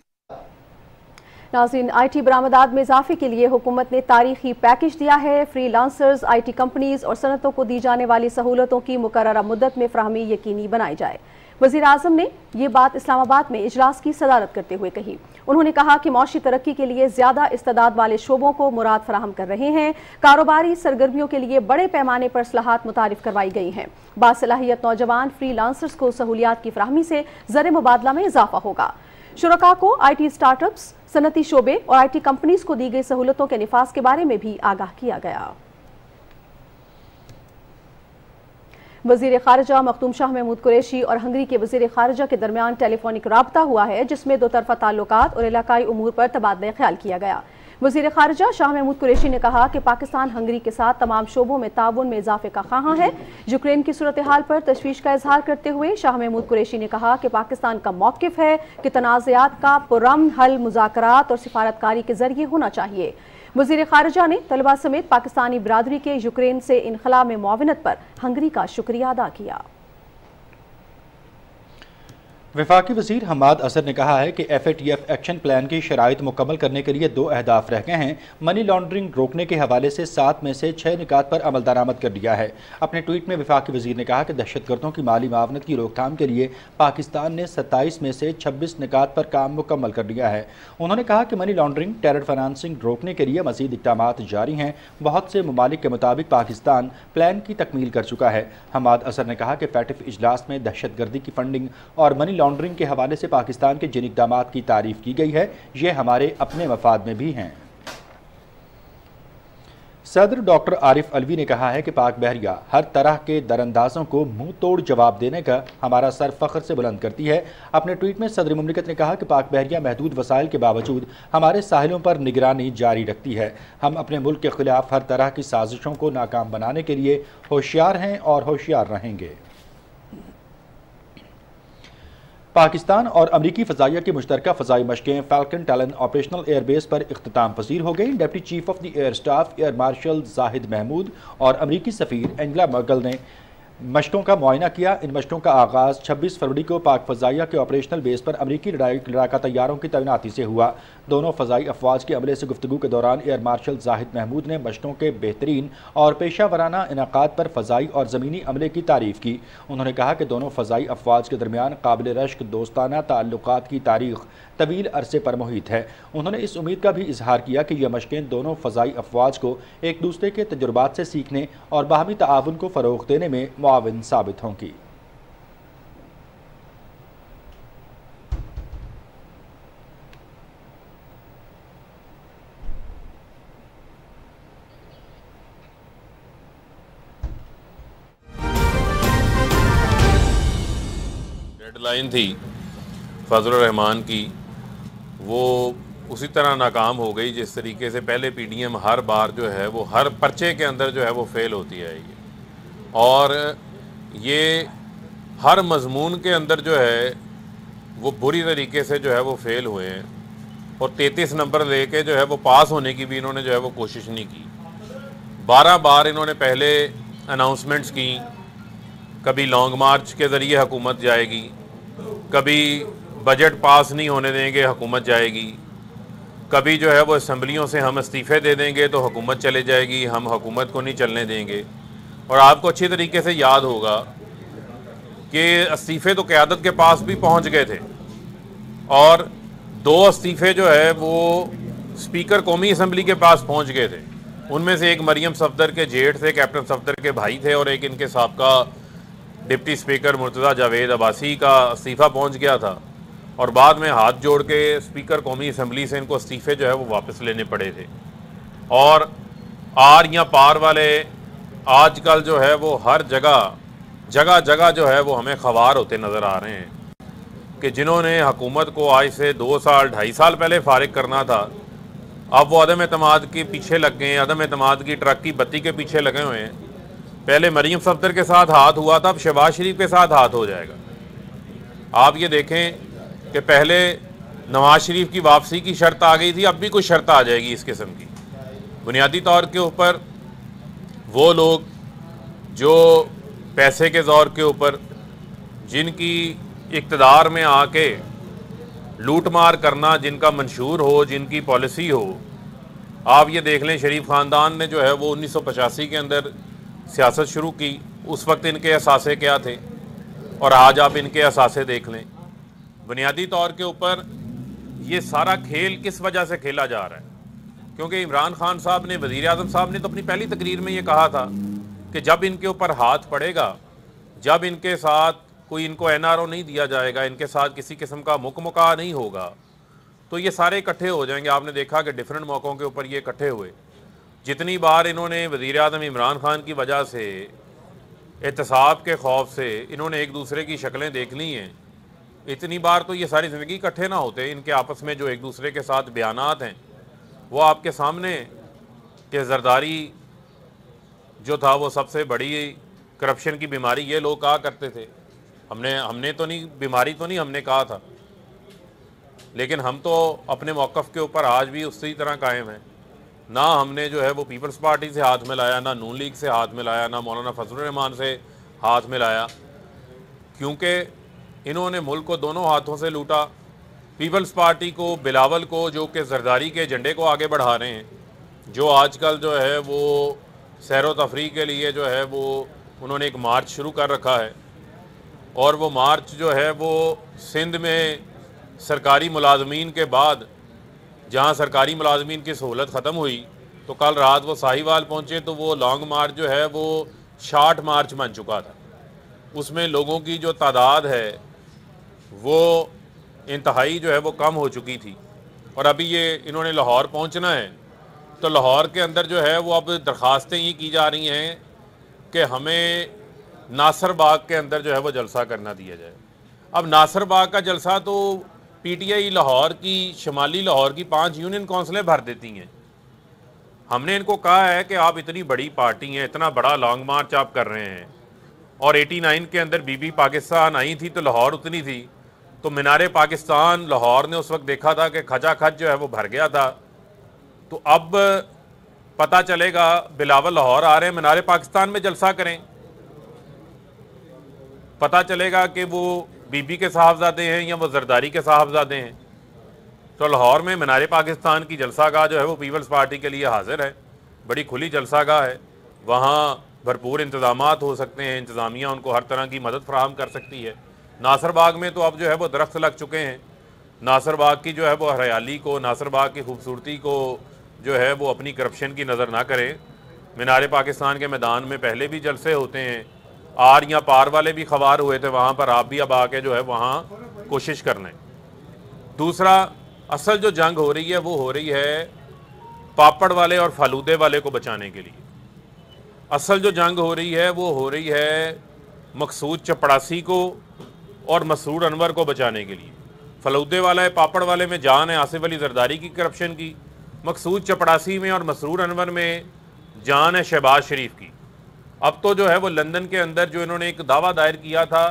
नाज़रीन, IT बरामदात में इजाफे के लिए हुकूमत ने तारीखी पैकेज दिया है। फ्रीलांसर्स, IT कंपनीज और सनतों को दी जाने वाली सहूलतों की मुकर्ररा मुद्दत में फ्राहमी यकीनी बनाई जाए। वज़ीर आज़म ने ये बात इस्लामाबाद में इजलास की सदारत करते हुए कही। उन्होंने कहा कि मौशी तरक्की के लिए ज्यादा इस्तेदाद वाले शोबों को मुराद फराहम कर रहे हैं। कारोबारी सरगर्मियों के लिए बड़े पैमाने पर इस्लाहात मुतारिफ करवाई गई हैं। बासलाहियत नौजवान फ्रीलांसर्स को सहूलियात की फ्राहमी से ज़र मुबादला में इजाफा होगा। शुरका को IT स्टार्टअप्स, सनती शोबे और IT कंपनीज को दी गई सहूलतों के निफाज के बारे में भी आगाह किया गया। वज़ीर ख़ारिजा मखदूम शाह महमूद कुरैशी और हंगरी के वज़ीर ख़ारिजा के दरमियान टेलीफोनिक राब्ता हुआ है, जिसमें दो तरफ़ा ताल्लुकात और इलाकाई उमूर पर तबादला ख्याल किया गया। वज़ीर ख़ारिजा शाह महमूद कुरैशी ने कहा कि पाकिस्तान हंगरी के साथ तमाम शोबों में ताउन में इजाफे का ख़्वाह है। यूक्रेन की सूरत हाल पर तशवीश का इजहार करते हुए शाह महमूद कुरैशी ने कहा कि पाकिस्तान का मौक़िफ़ है कि तनाज़ात का पुरअमन हल मुज़ाकरात और सिफारतकारी के जरिए होना चाहिए। वज़ीर ख़ारिजा ने तलबा समेत पाकिस्तानी बिरादरी के यूक्रेन से इनखला में मुआवनत पर हंगरी का शुक्रिया अदा किया। वफाकी वज़ीर हमाद असर ने कहा है कि FATF एक्शन प्लान की शराइत मुकम्मल करने के लिए 2 अहदाफ रह गए हैं। मनी लॉन्ड्रिंग रोकने के हवाले से 7 में से 6 निकात पर अमल दरामद कर लिया है। अपने ट्वीट में वफाकी वज़ीर ने कहा कि दहशतगर्दों की माली मावनत की रोकथाम के लिए पाकिस्तान ने 27 में से 26 निकात पर काम मुकम्मल कर लिया है। उन्होंने कहा कि मनी लॉन्ड्रिंग, टेरर फाइनेंसिंग रोकने के लिए मज़ीद इक़दामात जारी हैं। बहुत से ममालिक के मुताबिक पाकिस्तान प्लान की तकमील कर चुका है। हमाद असर ने कहा कि FATF इजलास में दहशतगर्दी की फंडिंग और मनी लॉन्ड्रिंग के हवाले से पाकिस्तान के जिन इक़दामात की तारीफ की गई है, ये हमारे अपने मफाद में भी हैं। सदर डॉक्टर आरिफ अलवी ने कहा है कि पाक बहरिया हर तरह के दरअंदाजों को मुंह तोड़ जवाब देने का हमारा सर फख्र से बुलंद करती है। अपने ट्वीट में सदर मुमलिकत ने कहा कि पाक बहरिया महदूद वसाइल के बावजूद हमारे साहिलों पर निगरानी जारी रखती है। हम अपने मुल्क के खिलाफ हर तरह की साजिशों को नाकाम बनाने के लिए होशियार हैं और होशियार रहेंगे। पाकिस्तान और अमरीकी फ़ज़ाइया की मुश्तरका फ़ज़ाई मशक़ें फ़ाल्कन टैलन ऑपरेशनल एयरबेस पर इख्तिताम पज़ीर हो गई। Deputy chief of the air staff air marshal Zahid Mahmood और अमरीकी सफ़ीर एंजेला मर्कल ने मशकों का मुआयना किया। इन मशकों का आगाज़ 26 फरवरी को पाक फ़ज़ाइया के ऑपरेशनल बेस पर अमरीकी लड़ाका तैयारों की तैनाती से हुआ। दोनों फ़ज़ाई अफवाज के अमले से गुफ्तगू के दौरान एयर मार्शल जाहिद महमूद ने मशकों के बेहतरीन और पेशा वराना इनाक़ाद पर फ़ज़ाई और ज़मीनी अमले की तारीफ़ की। उन्होंने कहा कि दोनों फ़ज़ाई अफवाज के दरमियान काबिल रश्क दोस्ताना ताल्लुक़ात की तारीख़ तवील अरसे पर मुहित है। उन्होंने इस उम्मीद का भी इजहार किया कि यह मशक़ें दोनों फ़ज़ाई अफवाज को एक दूसरे के तजुर्बात से सीखने और बाहमी ताआवुन को फ़रोग़ देने में मुआविन साबित होंगी। डेडलाइन थी फजलुर रहमान की, वो उसी तरह नाकाम हो गई जिस तरीके से पहले PDM हर बार जो है वो हर पर्चे के अंदर जो है वो फेल होती है और ये हर मजमून के अंदर जो है वो बुरी तरीके से जो है वो फेल हुए हैं और 33 नंबर लेके जो है वो पास होने की भी इन्होंने जो है वो कोशिश नहीं की। 12 बार इन्होंने पहले अनाउंसमेंट्स की, कभी लॉन्ग मार्च के ज़रिए हुकूमत जाएगी, कभी बजट पास नहीं होने देंगे हुकूमत जाएगी, कभी जो है वो असम्बलियों से हम इस्तीफ़े दे देंगे तो हुकूमत चले जाएगी, हम हुकूमत को नहीं चलने देंगे। और आपको अच्छी तरीके से याद होगा कि इस्तीफ़े तो क़यादत के पास भी पहुंच गए थे और 2 इस्तीफ़े जो है वो स्पीकर कौमी असम्बली के पास पहुंच गए थे। उनमें से एक मरियम सफदर के जेठ थे, कैप्टन सफदर के भाई थे, और एक इनके साबका डिप्टी स्पीकर मुर्तज़ा जावेद अब्बासी का इस्तीफ़ा पहुंच गया था और बाद में हाथ जोड़ के स्पीकर कौमी असम्बली से इनको इस्तीफ़े जो है वो वापस लेने पड़े थे। और आर या पार वाले आजकल जो है वो हर जगह जो है वो हमें खवार होते नज़र आ रहे हैं कि जिन्होंने हुकूमत को आज से 2 साल 2.5 साल पहले फारिग करना था, अब वो अदम एतमाद के पीछे लग गए हैं, अदम एतमाद की ट्रक की बत्ती के पीछे लगे हुए हैं। पहले मरीम सफदर के साथ हाथ हुआ था, अब शहबाज शरीफ के साथ हाथ हो जाएगा। आप ये देखें कि पहले नवाज शरीफ की वापसी की शर्त आ गई थी, अब भी कोई शर्त आ जाएगी इस किस्म की। बुनियादी तौर के ऊपर वो लोग जो पैसे के ज़ोर के ऊपर, जिनकी इक़्तिदार में आके लूट मार करना जिनका मंशूर हो, जिनकी पॉलिसी हो, आप ये देख लें शरीफ ख़ानदान ने जो है वो 1985 के अंदर सियासत शुरू की। उस वक्त इनके असासे क्या थे और आज आप इनके असासे देख लें। बुनियादी तौर के ऊपर ये सारा खेल किस वजह से खेला जा रहा है? क्योंकि इमरान खान साहब ने, वज़ीर आज़म साहब ने तो अपनी पहली तकरीर में ये कहा था कि जब इनके ऊपर हाथ पड़ेगा, जब इनके साथ कोई इनको NRO नहीं दिया जाएगा, इनके साथ किसी किस्म का मुकमुका नहीं होगा, तो ये सारे इकट्ठे हो जाएंगे। आपने देखा कि डिफरेंट मौक़ों के ऊपर ये इकट्ठे हुए। जितनी बार इन्होंने वज़ीर आज़म इमरान खान की वजह से, एहतसाब के खौफ से इन्होंने एक दूसरे की शक्लें देख ली हैं, इतनी बार तो ये सारी ज़िंदगी इकट्ठे ना होते। इनके आपस में जो एक दूसरे के साथ बयानात हैं वो आपके सामने कि जरदारी जो था वो सबसे बड़ी करप्शन की बीमारी ये लोग कहा करते थे। हमने तो नहीं, बीमारी तो नहीं हमने कहा था, लेकिन हम तो अपने मौक़िफ़ के ऊपर आज भी उसी तरह कायम हैं। ना हमने जो है वो पीपल्स पार्टी से हाथ मिलाया, ना नून लीग से हाथ मिलाया, ना मौलाना फजलुर रहमान से हाथ मिलाया, क्योंकि इन्होंने मुल्क को दोनों हाथों से लूटा। पीपल्स पार्टी को, बिलावल को, जो कि जरदारी के झंडे को आगे बढ़ा रहे हैं, जो आजकल जो है वो सैर तफरी के लिए जो है वो उन्होंने एक मार्च शुरू कर रखा है, और वो मार्च जो है वो सिंध में सरकारी मुलाजमीन के बाद, जहाँ सरकारी मुलाजमीन की सहूलत ख़त्म हुई, तो कल रात वो साहिवाल पहुँचे तो वो लॉन्ग मार्च जो है वो शार्ट मार्च बन चुका था। उसमें लोगों की जो तादाद है वो इंतहाई जो है वो कम हो चुकी थी। और अभी ये इन्होंने लाहौर पहुँचना है, तो लाहौर के अंदर जो है वो अब दरख्वास्तें ये की जा रही हैं कि हमें नासिर बाग के अंदर जो है वो जलसा करना दिया जाए। अब नासिर बाग का जलसा तो पीटीआई लाहौर की, शमाली लाहौर की 5 यूनियन काउंसिलें भर देती हैं। हमने इनको कहा है कि आप इतनी बड़ी पार्टी हैं, इतना बड़ा लॉन्ग मार्च आप कर रहे हैं, और 89 के अंदर बीबी पाकिस्तान आई थी तो लाहौर उतनी थी, तो मीनारे पाकिस्तान लाहौर ने उस वक्त देखा था कि खचाखच जो है वो भर गया था। तो अब पता चलेगा बिलावल लाहौर आ रहे हैं, मीनारे पाकिस्तान में जलसा करें, पता चलेगा कि वो बीबी के साहबजादे हैं या वो जरदारी के साहबजादे हैं। तो लाहौर में मीनारे पाकिस्तान की जलसागाह जो है वो पीपल्स पार्टी के लिए हाजिर है, बड़ी खुली जलसागाह है, वहाँ भरपूर इंतजामात हो सकते हैं, इंतज़ामिया उनको हर तरह की मदद फराहम कर सकती है। नासिर बाग में तो अब जो है वो दरख्त लग चुके हैं, नासिर बाग की जो है वो हरियाली को, नासिर बाग की खूबसूरती को जो है वो अपनी करप्शन की नज़र ना करें। मीनारे पाकिस्तान के मैदान में पहले भी जलसे होते हैं, आर या पार वाले भी खबार हुए थे, वहाँ पर आप भी अब आके जो है वहाँ कोशिश कर लें। दूसरा, असल जो जंग हो रही है वो हो रही है पापड़ वाले और फालूदे वाले को बचाने के लिए। असल जो जंग हो रही है वो हो रही है मकसूद चपड़ासी को और मसरूर अनवर को बचाने के लिए। फालूदे वाला है, पापड़ वाले में जान है आसिफ अली जरदारी की करप्शन की, मकसूद चपड़ासी में और मसरूर अनवर में जान है शहबाज शरीफ की। अब तो जो है वो लंदन के अंदर जो इन्होंने एक दावा दायर किया था,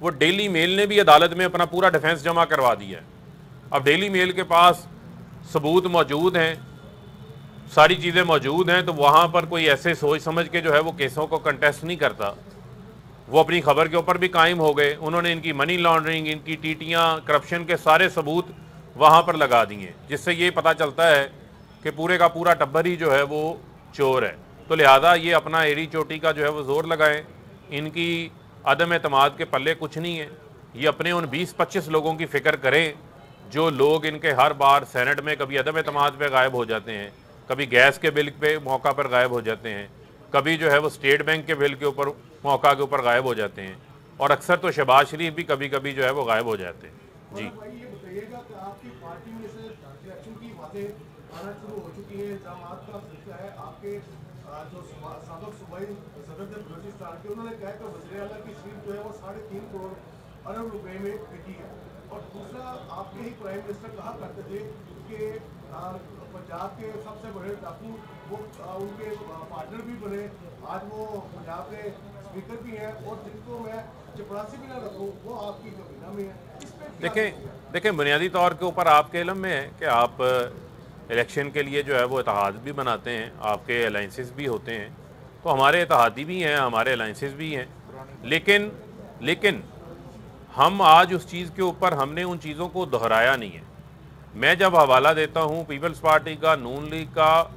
वो डेली मेल ने भी अदालत में अपना पूरा डिफेंस जमा करवा दिया है। अब डेली मेल के पास सबूत मौजूद हैं, सारी चीज़ें मौजूद हैं, तो वहाँ पर कोई ऐसे सोच समझ के जो है वो केसों को कंटेस्ट नहीं करता। वो अपनी खबर के ऊपर भी कायम हो गए, उन्होंने इनकी मनी लॉन्ड्रिंग, इनकी टीटियाँ, करप्शन के सारे सबूत वहाँ पर लगा दिए, जिससे ये पता चलता है कि पूरे का पूरा टब्बर ही जो है वो चोर है। तो लिहाजा ये अपना एड़ी चोटी का जो है वो ज़ोर लगाएं, इनकी अदम एतमाद के पल्ले कुछ नहीं है। ये अपने उन 20-25 लोगों की फ़िक्र करें जो लोग इनके हर बार सेनेट में कभी अदम एतमाद पे गायब हो जाते हैं, कभी गैस के बिल पे मौका पर गायब हो जाते हैं, कभी जो है वो स्टेट बैंक के बिल के ऊपर मौका के ऊपर गायब हो जाते हैं, और अक्सर तो शहबाज शरीफ भी कभी कभी जो है वो गायब हो जाते हैं। जी, उन्होंने कहा कि वज़ीर-ए-आला की सीट जो है वो 3.5 करोड़ अरब रुपए में बिकी है। और दूसरा, आपके ही प्राइम मिनिस्टर कहा करते थे कि पंजाब के सबसे बड़े डाकू वो उनके पार्टनर भी बने, आज वो पंजाब के स्पीकर भी हैं, और जिनको मैं चपरासी भी ना रखूँ वो आपकी कबीना में है। देखें बुनियादी तौर के ऊपर आपके इल्म में है कि आप इलेक्शन के लिए जो है वो इत्तेहाद भी बनाते हैं, आपके अलाइंसेस भी होते हैं, तो हमारे इत्तेहादी भी हैं, हमारे अलाइंसेस भी हैं, लेकिन हम आज उस चीज़ के ऊपर हमने उन चीज़ों को दोहराया नहीं है। मैं जब हवाला देता हूँ पीपल्स पार्टी का, नून लीग का,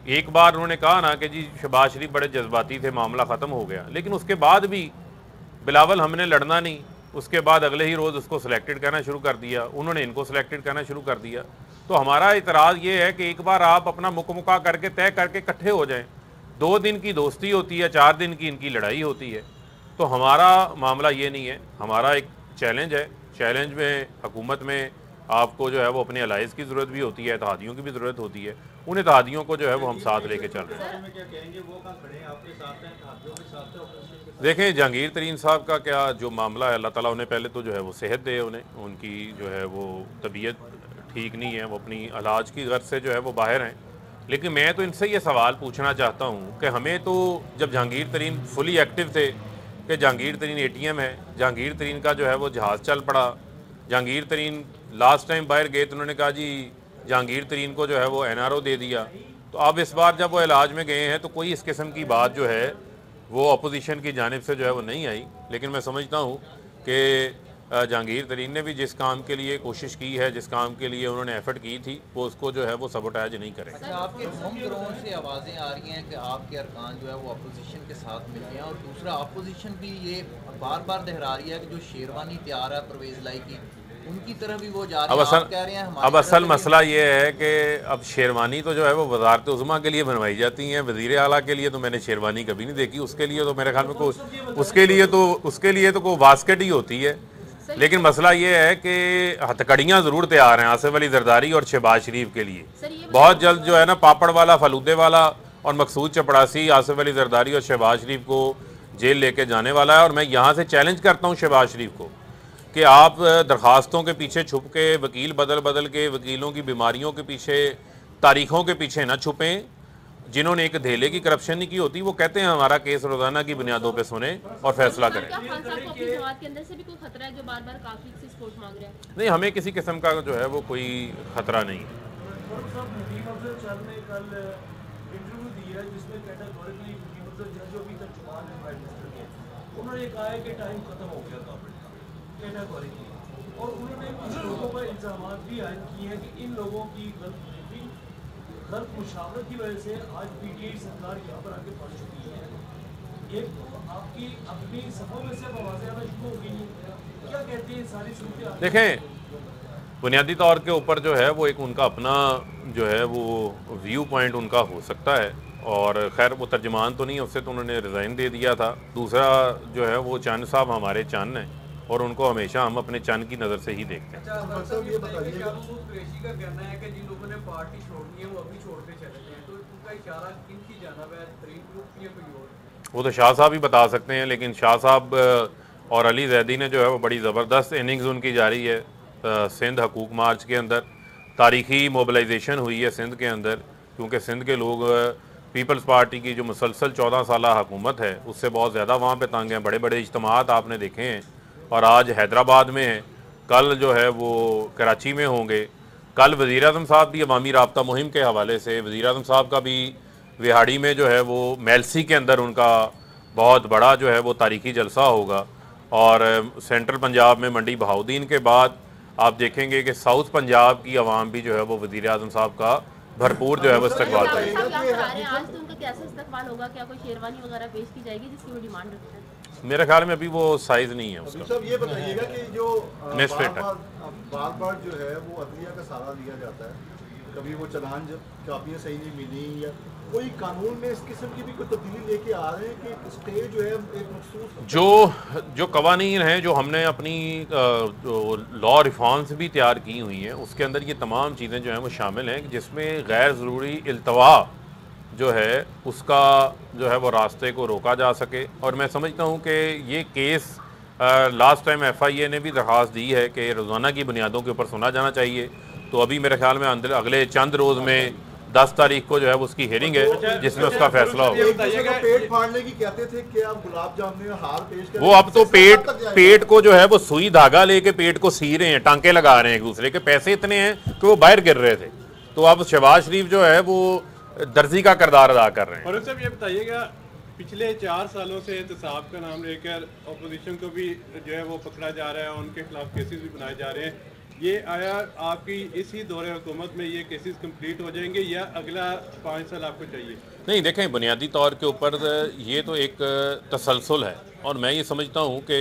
एक बार उन्होंने कहा ना कि जी शहबाज शरीफ बड़े जज्बाती थे, मामला ख़त्म हो गया, लेकिन उसके बाद भी बिलावल हमने लड़ना नहीं, उसके बाद अगले ही रोज़ उसको सिलेक्टेड करना शुरू कर दिया, उन्होंने इनको सिलेक्टेड करना शुरू कर दिया। तो हमारा इतराज़ ये है कि एक बार आप अपना मुकमुका करके तय करके इकट्ठे हो जाएं। 2 दिन की दोस्ती होती है, 4 दिन की इनकी लड़ाई होती है। तो हमारा मामला ये नहीं है, हमारा एक चैलेंज है। चैलेंज में हुकूमत में आपको जो है वो अपने अलाइज की ज़रूरत भी होती है, इत्तेहादियों की भी ज़रूरत होती है। उन इत्तेहादियों को जो है वो हम साथ लेके चल रहे हैं। देखें जहांगीर तरीन साहब का क्या जो मामला है, अल्लाह ताला उन्हें पहले तो जो है वो सेहत दे, उन्हें उनकी जो है वो तबीयत ठीक नहीं है, वो अपनी इलाज की गर्ज से जो है वो बाहर हैं। लेकिन मैं तो इनसे ये सवाल पूछना चाहता हूँ कि हमें तो जब जहांगीर तरीन फुली एक्टिव थे कि जहांगीर तरीन ATM है, जहांगीर तरीन का जो है वो जहाज़ चल पड़ा, जहांगीर तरीन लास्ट टाइम बाहर गए तो उन्होंने कहा जी जहांगीर तरीन को जो है वो NRO दे दिया। तो अब इस बार जब वो इलाज में गए हैं तो कोई इस किस्म की बात जो है वो अपोजिशन की जानिब से जो है वो नहीं आई। लेकिन मैं समझता हूँ कि जहांगीर तरीन ने भी जिस काम के लिए कोशिश की है, जिस काम के लिए उन्होंने एफर्ट की थी, वो उसको जो है वो सबोटाइज नहीं करेंगे। अच्छा, आपके होम ग्राउंड से आवाज़ें आ रही हैं कि आपके अरकान जो है वो अपोजिशन के साथ मिल गए हैं, और दूसरा अपोजिशन भी ये बार बार दोहरा रही है कि जो शेरवानी तैयार है परवेज़ लाई की, उनकी तरफ भी वो जा रही है। आप कह रहे हैं अब असल मसला ये है कि अब शेरवानी तो जो है वो वज़ारत उज़्मा के लिए बनवाई जाती हैं, वज़ीर आला के लिए तो मैंने शेरवानी कभी नहीं देखी। उसके लिए तो मेरे ख्याल में उसके लिए तो कोई बास्केट ही होती है। लेकिन मसला ये है कि हथकड़ियाँ ज़रूर तैयार हैं आसिफ अली जरदारी और शहबाज शरीफ के लिए। बहुत जल्द जो है ना पापड़ वाला, फलूदे वाला और मकसूद चपड़ासी आसिफ अली जरदारी और शहबाज शरीफ को जेल लेके जाने वाला है। और मैं यहाँ से चैलेंज करता हूँ शहबाज शरीफ को कि आप दरख्वास्तों के पीछे छुप के, वकील बदल बदल के, वकीलों की बीमारियों के पीछे, तारीखों के पीछे ना छुपें। जिन्होंने एक धेले की करप्शन नहीं की होती वो कहते हैं हमारा केस रोजाना की बुनियादों पे सुने और फैसला करें। नहीं, हमें किसी किस्म का जो है वो कोई खतरा नहीं है। और उन्होंने कुछ लोगों पर इल्जाम भी आयद किए हैं कि इन लोगों की गलत मुशावरत की वजह से आज पीटीआई सरकार यहाँ पर आके फंस चुकी है। एक तो आपकी अपनी सफों में से आवाज़ें आना शुरू हो गई, क्या कहते हैं सारी सूरत? देखें, बुनियादी तौर के ऊपर जो है वो एक उनका अपना जो है वो व्यू पॉइंट उनका हो सकता है, और खैर वो तर्जमान तो नहीं, उससे तो उन्होंने रिज़ाइन दे दिया था। दूसरा जो है वो चंद साहब हमारे चंद हैं और उनको हमेशा हम अपने चंद की नज़र से ही देखते हैं। ये बताइए का कहना है कि जिन लोगों ने पार्टी छोड़नी है वो अभी छोड़ते चले गए, तो उनका इशारा किनकी जानिब है, तरीन ग्रुप या कोई और? वो तो शाह साहब ही बता सकते हैं, लेकिन शाह साहब और अली जैदी ने जो है वो बड़ी ज़बरदस्त इनिंग्स उनकी जारी है। सिंध हकूक मार्च के अंदर तारीखी मोबिलाइजेशन हुई है सिंध के अंदर, क्योंकि सिंध के लोग पीपल्स पार्टी की जो मुसलसल 14 साला हुकूमत है उससे बहुत ज़्यादा वहाँ पे तंग हैं। बड़े बड़े इज्तिमात आपने देखे हैं, और आज हैदराबाद में हैं, कल जो है वो कराची में होंगे। कल वज़ीर आज़म साहब भी अवामी राब्ता मुहिम के हवाले से, वज़ीर आज़म साहब का भी विहाड़ी में जो है वो मेलसी के अंदर उनका बहुत बड़ा जो है वो तारीखी जलसा होगा। और सेंट्रल पंजाब में मंडी बहाउद्दीन के बाद आप देखेंगे कि साउथ पंजाब की आवाम भी जो है वो वज़ीर आज़म साहब का भरपूर जो है वो इस्तकबाल करेगी। मेरे ख्याल में अभी वो साइज नहीं है उसका। ये बताइएगा कि जो बार जो है वो अदलिया का सहारा लिया जाता है, कभी वो चलान कापियाँ सही नहीं मिली, या कोई कानून में इस किस्म की भी कोई तब्दीली लेके आ रहे हैं कि स्टे जो है एक मखसूस जो कवानीन हैं जो हमने अपनी लॉ रिफॉर्म्स भी तैयार की हुई हैं, उसके अंदर ये तमाम चीज़ें जो हैं वो शामिल हैं, जिसमें गैर ज़रूरी इल्तवा जो है उसका जो है वो रास्ते को रोका जा सके। और मैं समझता हूँ कि ये केस लास्ट टाइम FIA ने भी दरख्वास्त दी है कि रोज़ाना की बुनियादों के ऊपर सुना जाना चाहिए। तो अभी मेरे ख्याल में अगले चंद रोज़ में 10 तारीख को जो है उसकी हेयरिंग है जिसमें उसका फैसला होगा। पेट फाड़ने की कहते थे कि आप गुलाब जामुन हार पेश करें, वो अब तो पेट को जो है वो सुई धागा लेके पेट को सी रहे हैं, टांके लगा रहे हैं एक दूसरे के। पैसे इतने हैं कि वो बाहर गिर रहे थे। तो अब शहबाज शरीफ जो है वो दर्जी का किरदार अदा कर रहे हैं। और साहब ये बताइएगा, पिछले 4 सालों से एहतसाब का नाम लेकर अपोजिशन को भी जो है वो पकड़ा जा रहा है, उनके खिलाफ केसेस भी बनाए जा रहे हैं। ये आया आपकी इसी दौरे हुकूमत में ये केसेस कंप्लीट हो जाएंगे या अगला 5 साल आपको चाहिए? नहीं, देखें, बुनियादी तौर के ऊपर ये तो एक तसलसल है, और मैं ये समझता हूँ कि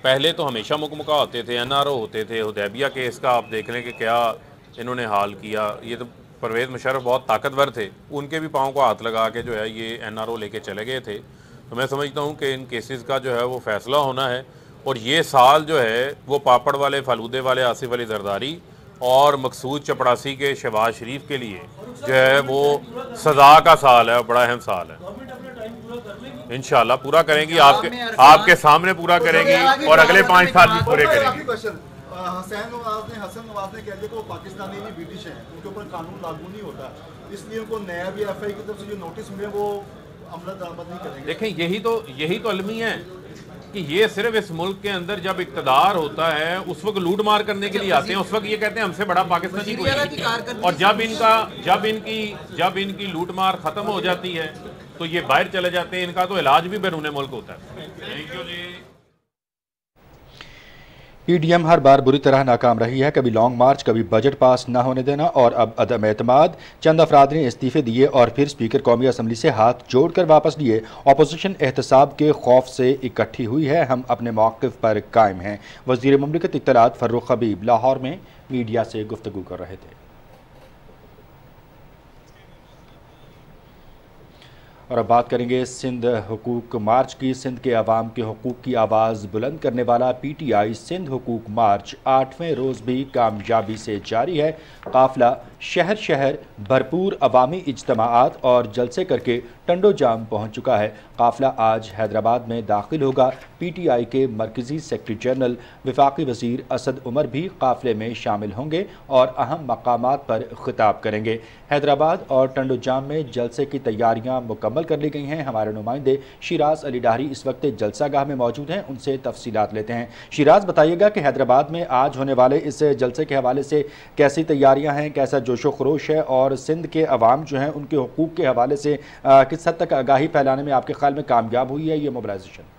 पहले तो हमेशा मुकमुका होते थे, NRO होते थे। हुदैबिया केस का आप देख लें कि क्या इन्होंने हाल किया। ये तो परवेज़ मुशर्रफ बहुत ताकतवर थे, उनके भी पाँव को हाथ लगा के जो है ये NRO लेके चले गए थे। तो मैं समझता हूँ कि इन केसेस का जो है वो फैसला होना है, और ये साल जो है वो पापड़ वाले, फलूदे वाले आसिफ अली जरदारी और मकसूद चपड़ासी के शहबाज शरीफ के लिए जो है वो सज़ा का साल है, बड़ा अहम साल है। इंशाल्लाह पूरा करेंगी, आपके सामने पूरा करेंगी, और अगले 5 साल भी पूरे करेंगी। हसन नवाज ने कह दिया कि वो पाकिस्तानी नहीं ब्रिटिश हैं, उनके ऊपर कानून लागू नहीं होता, इसलिए उनको नया भी FIA की तरफ से जो नोटिस हुए वो अमल दरामद नहीं करेंगे। देखें, यही तो अलमी है कि ये सिर्फ इस मुल्क के अंदर जब इक़्तिदार होता है उस वक्त लूट मार करने के लिए आते हैं, उस वक्त ये कहते हैं हमसे बड़ा पाकिस्तानी कोई नहीं, और जब इनकी लूट मार खत्म हो जाती है तो ये बाहर चले जाते हैं। इनका तो इलाज भी बैरून मुल्क होता है। थैंक यू जी। पीडीएम हर बार बुरी तरह नाकाम रही है, कभी लॉन्ग मार्च, कभी बजट पास न होने देना और अब अदम एतमाद। चंद अफराद ने इस्तीफे दिए और फिर स्पीकर कौमी असम्बली से हाथ जोड़कर वापस लिए। अपोजिशन एहतसाब के खौफ से इकट्ठी हुई है, हम अपने मौक़िफ़ पर कायम हैं। वज़ीर मुमलिकत इत्तलात फ़र्रुख हबीब लाहौर में मीडिया से गुफ्तगू कर रहे थे। और अब बात करेंगे सिंध हुकूक मार्च की। सिंध के अवाम के हुकूक की आवाज़ बुलंद करने वाला पीटीआई सिंध हुकूक मार्च 8वें रोज़ भी कामयाबी से जारी है। काफ़िला शहर शहर भरपूर अवामी इज्तमाआत और जलसे करके टंडो जाम पहुँच चुका है। काफ़िला आज हैदराबाद में दाखिल होगा। पीटीआई के मरकज़ी सेक्रेटरी जनरल वफाकी वज़ीर असद उमर भी काफ़िले में शामिल होंगे और अहम मकामात पर खिताब करेंगे। हैदराबाद और टंडो जाम में जलसे की तैयारियाँ मुकम्मल कर ली गई हैं। हमारे नुमाइंदे शिराज अली डाहरी इस वक्त जलसा गाह में मौजूद हैं, उनसे तफसीलात लेते हैं। शिराज, बताइएगा कि हैदराबाद में आज होने वाले इस जलसे के हवाले से कैसी तैयारियां हैं, कैसा जोशो खरोश है और सिंध के अवाम जो हैं उनके हुकूक के हवाले से किस हद तक आगाही फैलाने में आपके ख्याल में कामयाब हुई है ये मोबिलाइजेशन?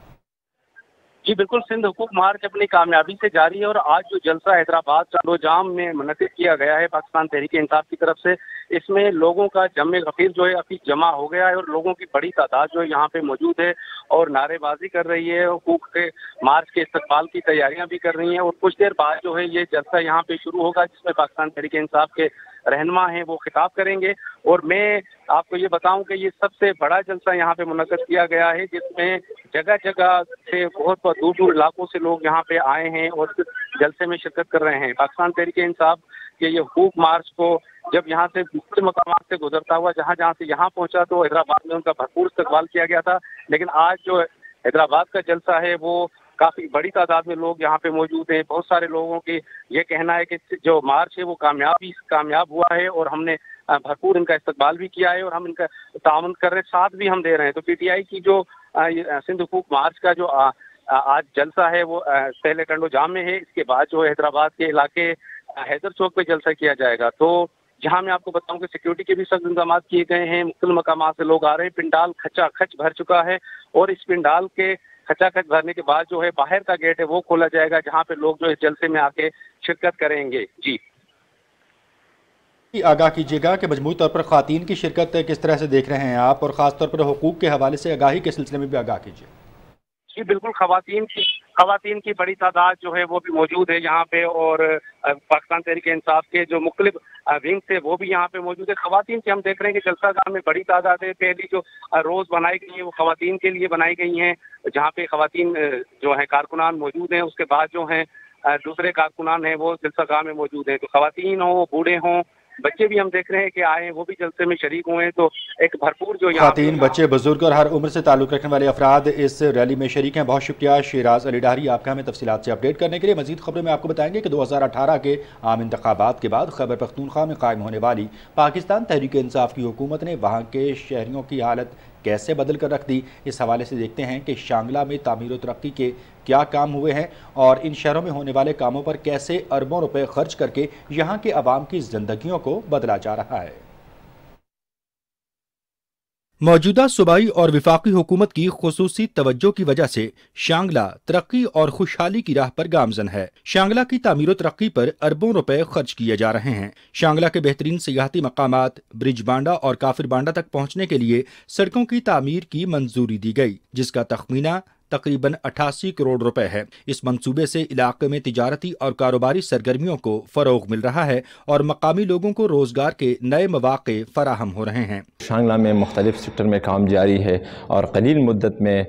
जी बिल्कुल, सिंध हुकूक मार्च अपनी कामयाबी से जारी है और आज जो जलसा हैदराबाद टंडो जाम में मुनक़िद किया गया है पाकिस्तान तहरीक इंसाफ की तरफ से, इसमें लोगों का जमे गफीर जो है अभी जमा हो गया है और लोगों की बड़ी तादाद जो है यहाँ पे मौजूद है और नारेबाजी कर रही है, हुकूक के मार्च के इस्तकबाल की तैयारियां भी कर रही हैं। और कुछ देर बाद जो है ये जलसा यहाँ पे शुरू होगा जिसमें पाकिस्तान तहरीक इंसाफ के रहनुमा हैं वो खिताब करेंगे। और मैं आपको ये बताऊं कि ये सबसे बड़ा जलसा यहाँ पे मुनक़्क़द किया गया है जिसमें जगह जगह से बहुत दूर दूर इलाकों से लोग यहाँ पे आए हैं और जलसे में शिरकत कर रहे हैं। पाकिस्तान तहरीक इंसाफ के ये हुकूक मार्च को जब यहाँ से मुख्तलिफ मकामात से गुजरता हुआ जहाँ जहाँ से यहाँ पहुँचा तो हैदराबाद में उनका भरपूर इस्तकबाल किया गया था, लेकिन आज जो हैदराबाद का जलसा है वो काफ़ी बड़ी तादाद में लोग यहाँ पे मौजूद हैं। बहुत सारे लोगों के ये कहना है कि जो मार्च है वो कामयाब हुआ है और हमने भरपूर इनका इस्तकबाल भी किया है और हम इनका ताउन कर रहे साथ भी हम दे रहे हैं। तो पीटीआई की जो सिंध हुकूक मार्च का जो आज जलसा है वो पहले टंडो जाम में है, इसके बाद जो हैदराबाद के इलाके हैदर चौक पे जलसा किया जाएगा। तो जहाँ मैं आपको बताऊं कि सिक्योरिटी के भी सख्त इंतजाम किए गए हैं, मुख्तलिफ मकामात से लोग आ रहे हैं। पिंडाल खचाखच भर चुका है और इस पिंडाल के खचाखच भरने के बाद जो है बाहर का गेट है वो खोला जाएगा जहाँ पे लोग जो है जलसे में आके शिरकत करेंगे। जी आगाह कीजिएगा कि मजमूई तौर पर ख़वातीन की शिरकत किस तरह से देख रहे हैं आप और ख़ास तौर पर हुकूक के हवाले से आगाही के सिलसिले में भी आगाह कीजिए। जी बिल्कुल, ख़वातीन की बड़ी तादाद जो है वो भी मौजूद है यहाँ पे और पाकिस्तान तहरीक इंसाफ के जो मुख्तलिफ विंग थे वो भी यहाँ पे मौजूद है। ख़वातीन की हम देख रहे हैं कि जलसा गाह में बड़ी तादाद है। पहली जो रोज़ बनाई गई है वो ख़वातीन के लिए बनाई गई हैं जहाँ पे ख़वातीन जो है कारकुनान मौजूद हैं। उसके बाद जो हैं दूसरे कारकुनान हैं वो जलसा गाह में मौजूद हैं। तो ख़वातीन हों, बूढ़े हों, बच्चे भी हम देख रहे हैं कि आए हैं वो भी जलसे में शरीक हुए हैं। तो एक भरपूर जो ख़वातीन, बच्चे, बुजुर्ग और हर उम्र से ताल्लुक़ रखने वाले अफराद इस रैली में शरीक हैं। बहुत शुक्रिया शिराज अली डाहरी आपका हमें तफसीलात से अपडेट करने के लिए। मज़ीद खबरों में आपको बताएंगे कि 2018 के आम इंतखाबात के बाद खैबर पख्तूनख्वा में कायम होने वाली पाकिस्तान तहरीक इंसाफ की हुकूमत ने वहाँ के शहरियों की हालत कैसे बदल कर रख दी। इस हवाले से देखते हैं कि शांगला में तामीर और तरक्की के क्या काम हुए हैं और इन शहरों में होने वाले कामों पर कैसे अरबों रुपए खर्च करके यहाँ के अवाम की जिंदगियों को बदला जा रहा है। मौजूदा सूबाई और विफाकी हुकूमत की खुसूसी तवज्जो की वजह से शांगला तरक्की और खुशहाली की राह पर गामजन है। शांगला की तामीर तरक्की पर अरबों रुपए खर्च किए जा रहे हैं। शांगला के बेहतरीन सियाहती मकामात ब्रिज बांडा और काफिर बांडा तक पहुँचने के लिए सड़कों की तामीर की मंजूरी दी गई, जिसका तखमीना तकरीबन 88 करोड़ रुपए है। इस मंसूबे से इलाके में तिजारती और कारोबारी सरगर्मियों को फरोग मिल रहा है और मकामी लोगों को रोजगार के नए मौके फराहम हो रहे हैं। शांगला में मुख्तलिफ सेक्टर में काम जारी है और कलील मुद्दत में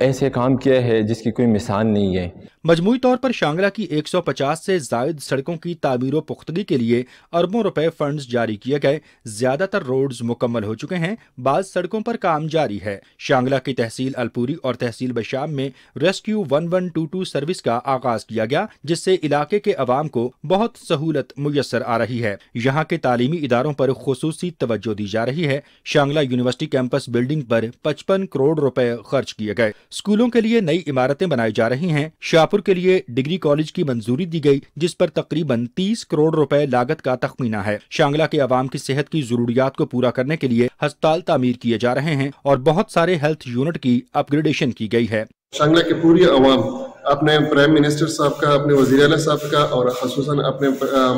ऐसे काम किया है जिसकी कोई मिसाल नहीं है। मजमूई तौर पर शांगला की 150 से जायद सड़कों की तामीर व पुख्तगी के लिए अरबों रुपए फंड्स जारी किए गए। ज्यादातर रोड्स मुकम्मल हो चुके हैं, बाज़ सड़कों पर काम जारी है। शांगला की तहसील अलपुरी और तहसील बशाम में रेस्क्यू 1122 सर्विस का आगाज किया गया, जिससे इलाके के अवाम को बहुत सहूलत मुयस्सर आ रही है। यहाँ के तालीमी इदारों पर खुसूसी तवज्जो दी जा रही है। शांगला यूनिवर्सिटी कैंपस बिल्डिंग पर 55 करोड़ रुपए खर्च किए गए। स्कूलों के लिए नई इमारतें बनाई जा रही हैं। शाहपुर के लिए डिग्री कॉलेज की मंजूरी दी गई, जिस पर तकरीबन 30 करोड़ रुपए लागत का तखमीना है। शांगला के अवाम की सेहत की जरूरियात को पूरा करने के लिए अस्पताल तामीर किए जा रहे हैं और बहुत सारे हेल्थ यूनिट की अपग्रेडेशन की गई है। शांगला के पूरी अवाम अपने प्राइम मिनिस्टर साहब का, अपने वज़ीर आला साहब का और ख़ुसूसन अपने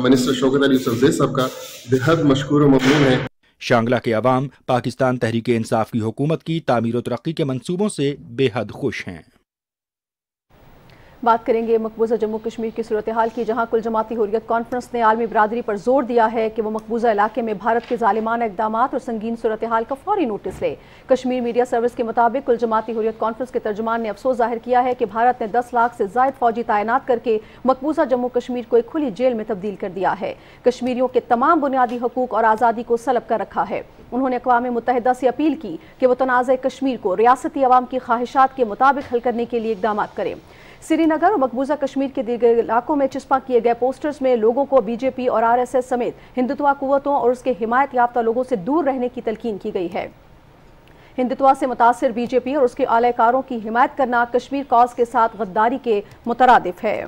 मिनिस्टर शौकत अली यूसुफज़ई साहब का बेहद मशकूर और ममनून है। शांगला के अवाम पाकिस्तान तहरीक इंसाफ की हुकूमत की तामीर और तरक्की के मंसूबों से बेहद खुश हैं। बात करेंगे मकबूजा जम्मू कश्मीर की सूरत हाल की, जहां कुल जमाती हुर्रियत कॉन्फ्रेंस ने आलमी बरादरी पर जोर दिया है कि वो मकबूजा इलाके में भारत के जालिमाना इकदाम और संगीन सूरत हाल का फौरी नोटिस ले। कश्मीर मीडिया सर्विस के मुताबिक कुल जमाती हुर्रियत कॉन्फ्रेंस के तर्जुमान ने अफसोस जाहिर किया है कि भारत ने 10 लाख से जायद फौजी तैनात करके मकबूजा जम्मू कश्मीर को एक खुली जेल में तब्दील कर दिया है। कश्मीरियों के तमाम बुनियादी हकूक और आज़ादी को सलब कर रखा है। उन्होंने अक़वाम मुत्तहिदा से अपील की कि वो तनाज़ कश्मीर को रियासती अवाम की ख्वाहिशात के मुताबिक हल करने के लिए इकदाम करें। श्रीनगर और मकबूजा कश्मीर के दीगर इलाकों में चिस्पा किए गए पोस्टर्स में लोगों को बीजेपी और आरएसएस समेत हिंदुत्वा कुव्वतों और उसके हिमायत याफ्ता लोगों से दूर रहने की तलकीन की गई है। हिंदुत्वा से मुतासिर बीजेपी और उसके आलाकारों की हिमायत करना कश्मीर कॉज के साथ गद्दारी के मुतरादिफ है।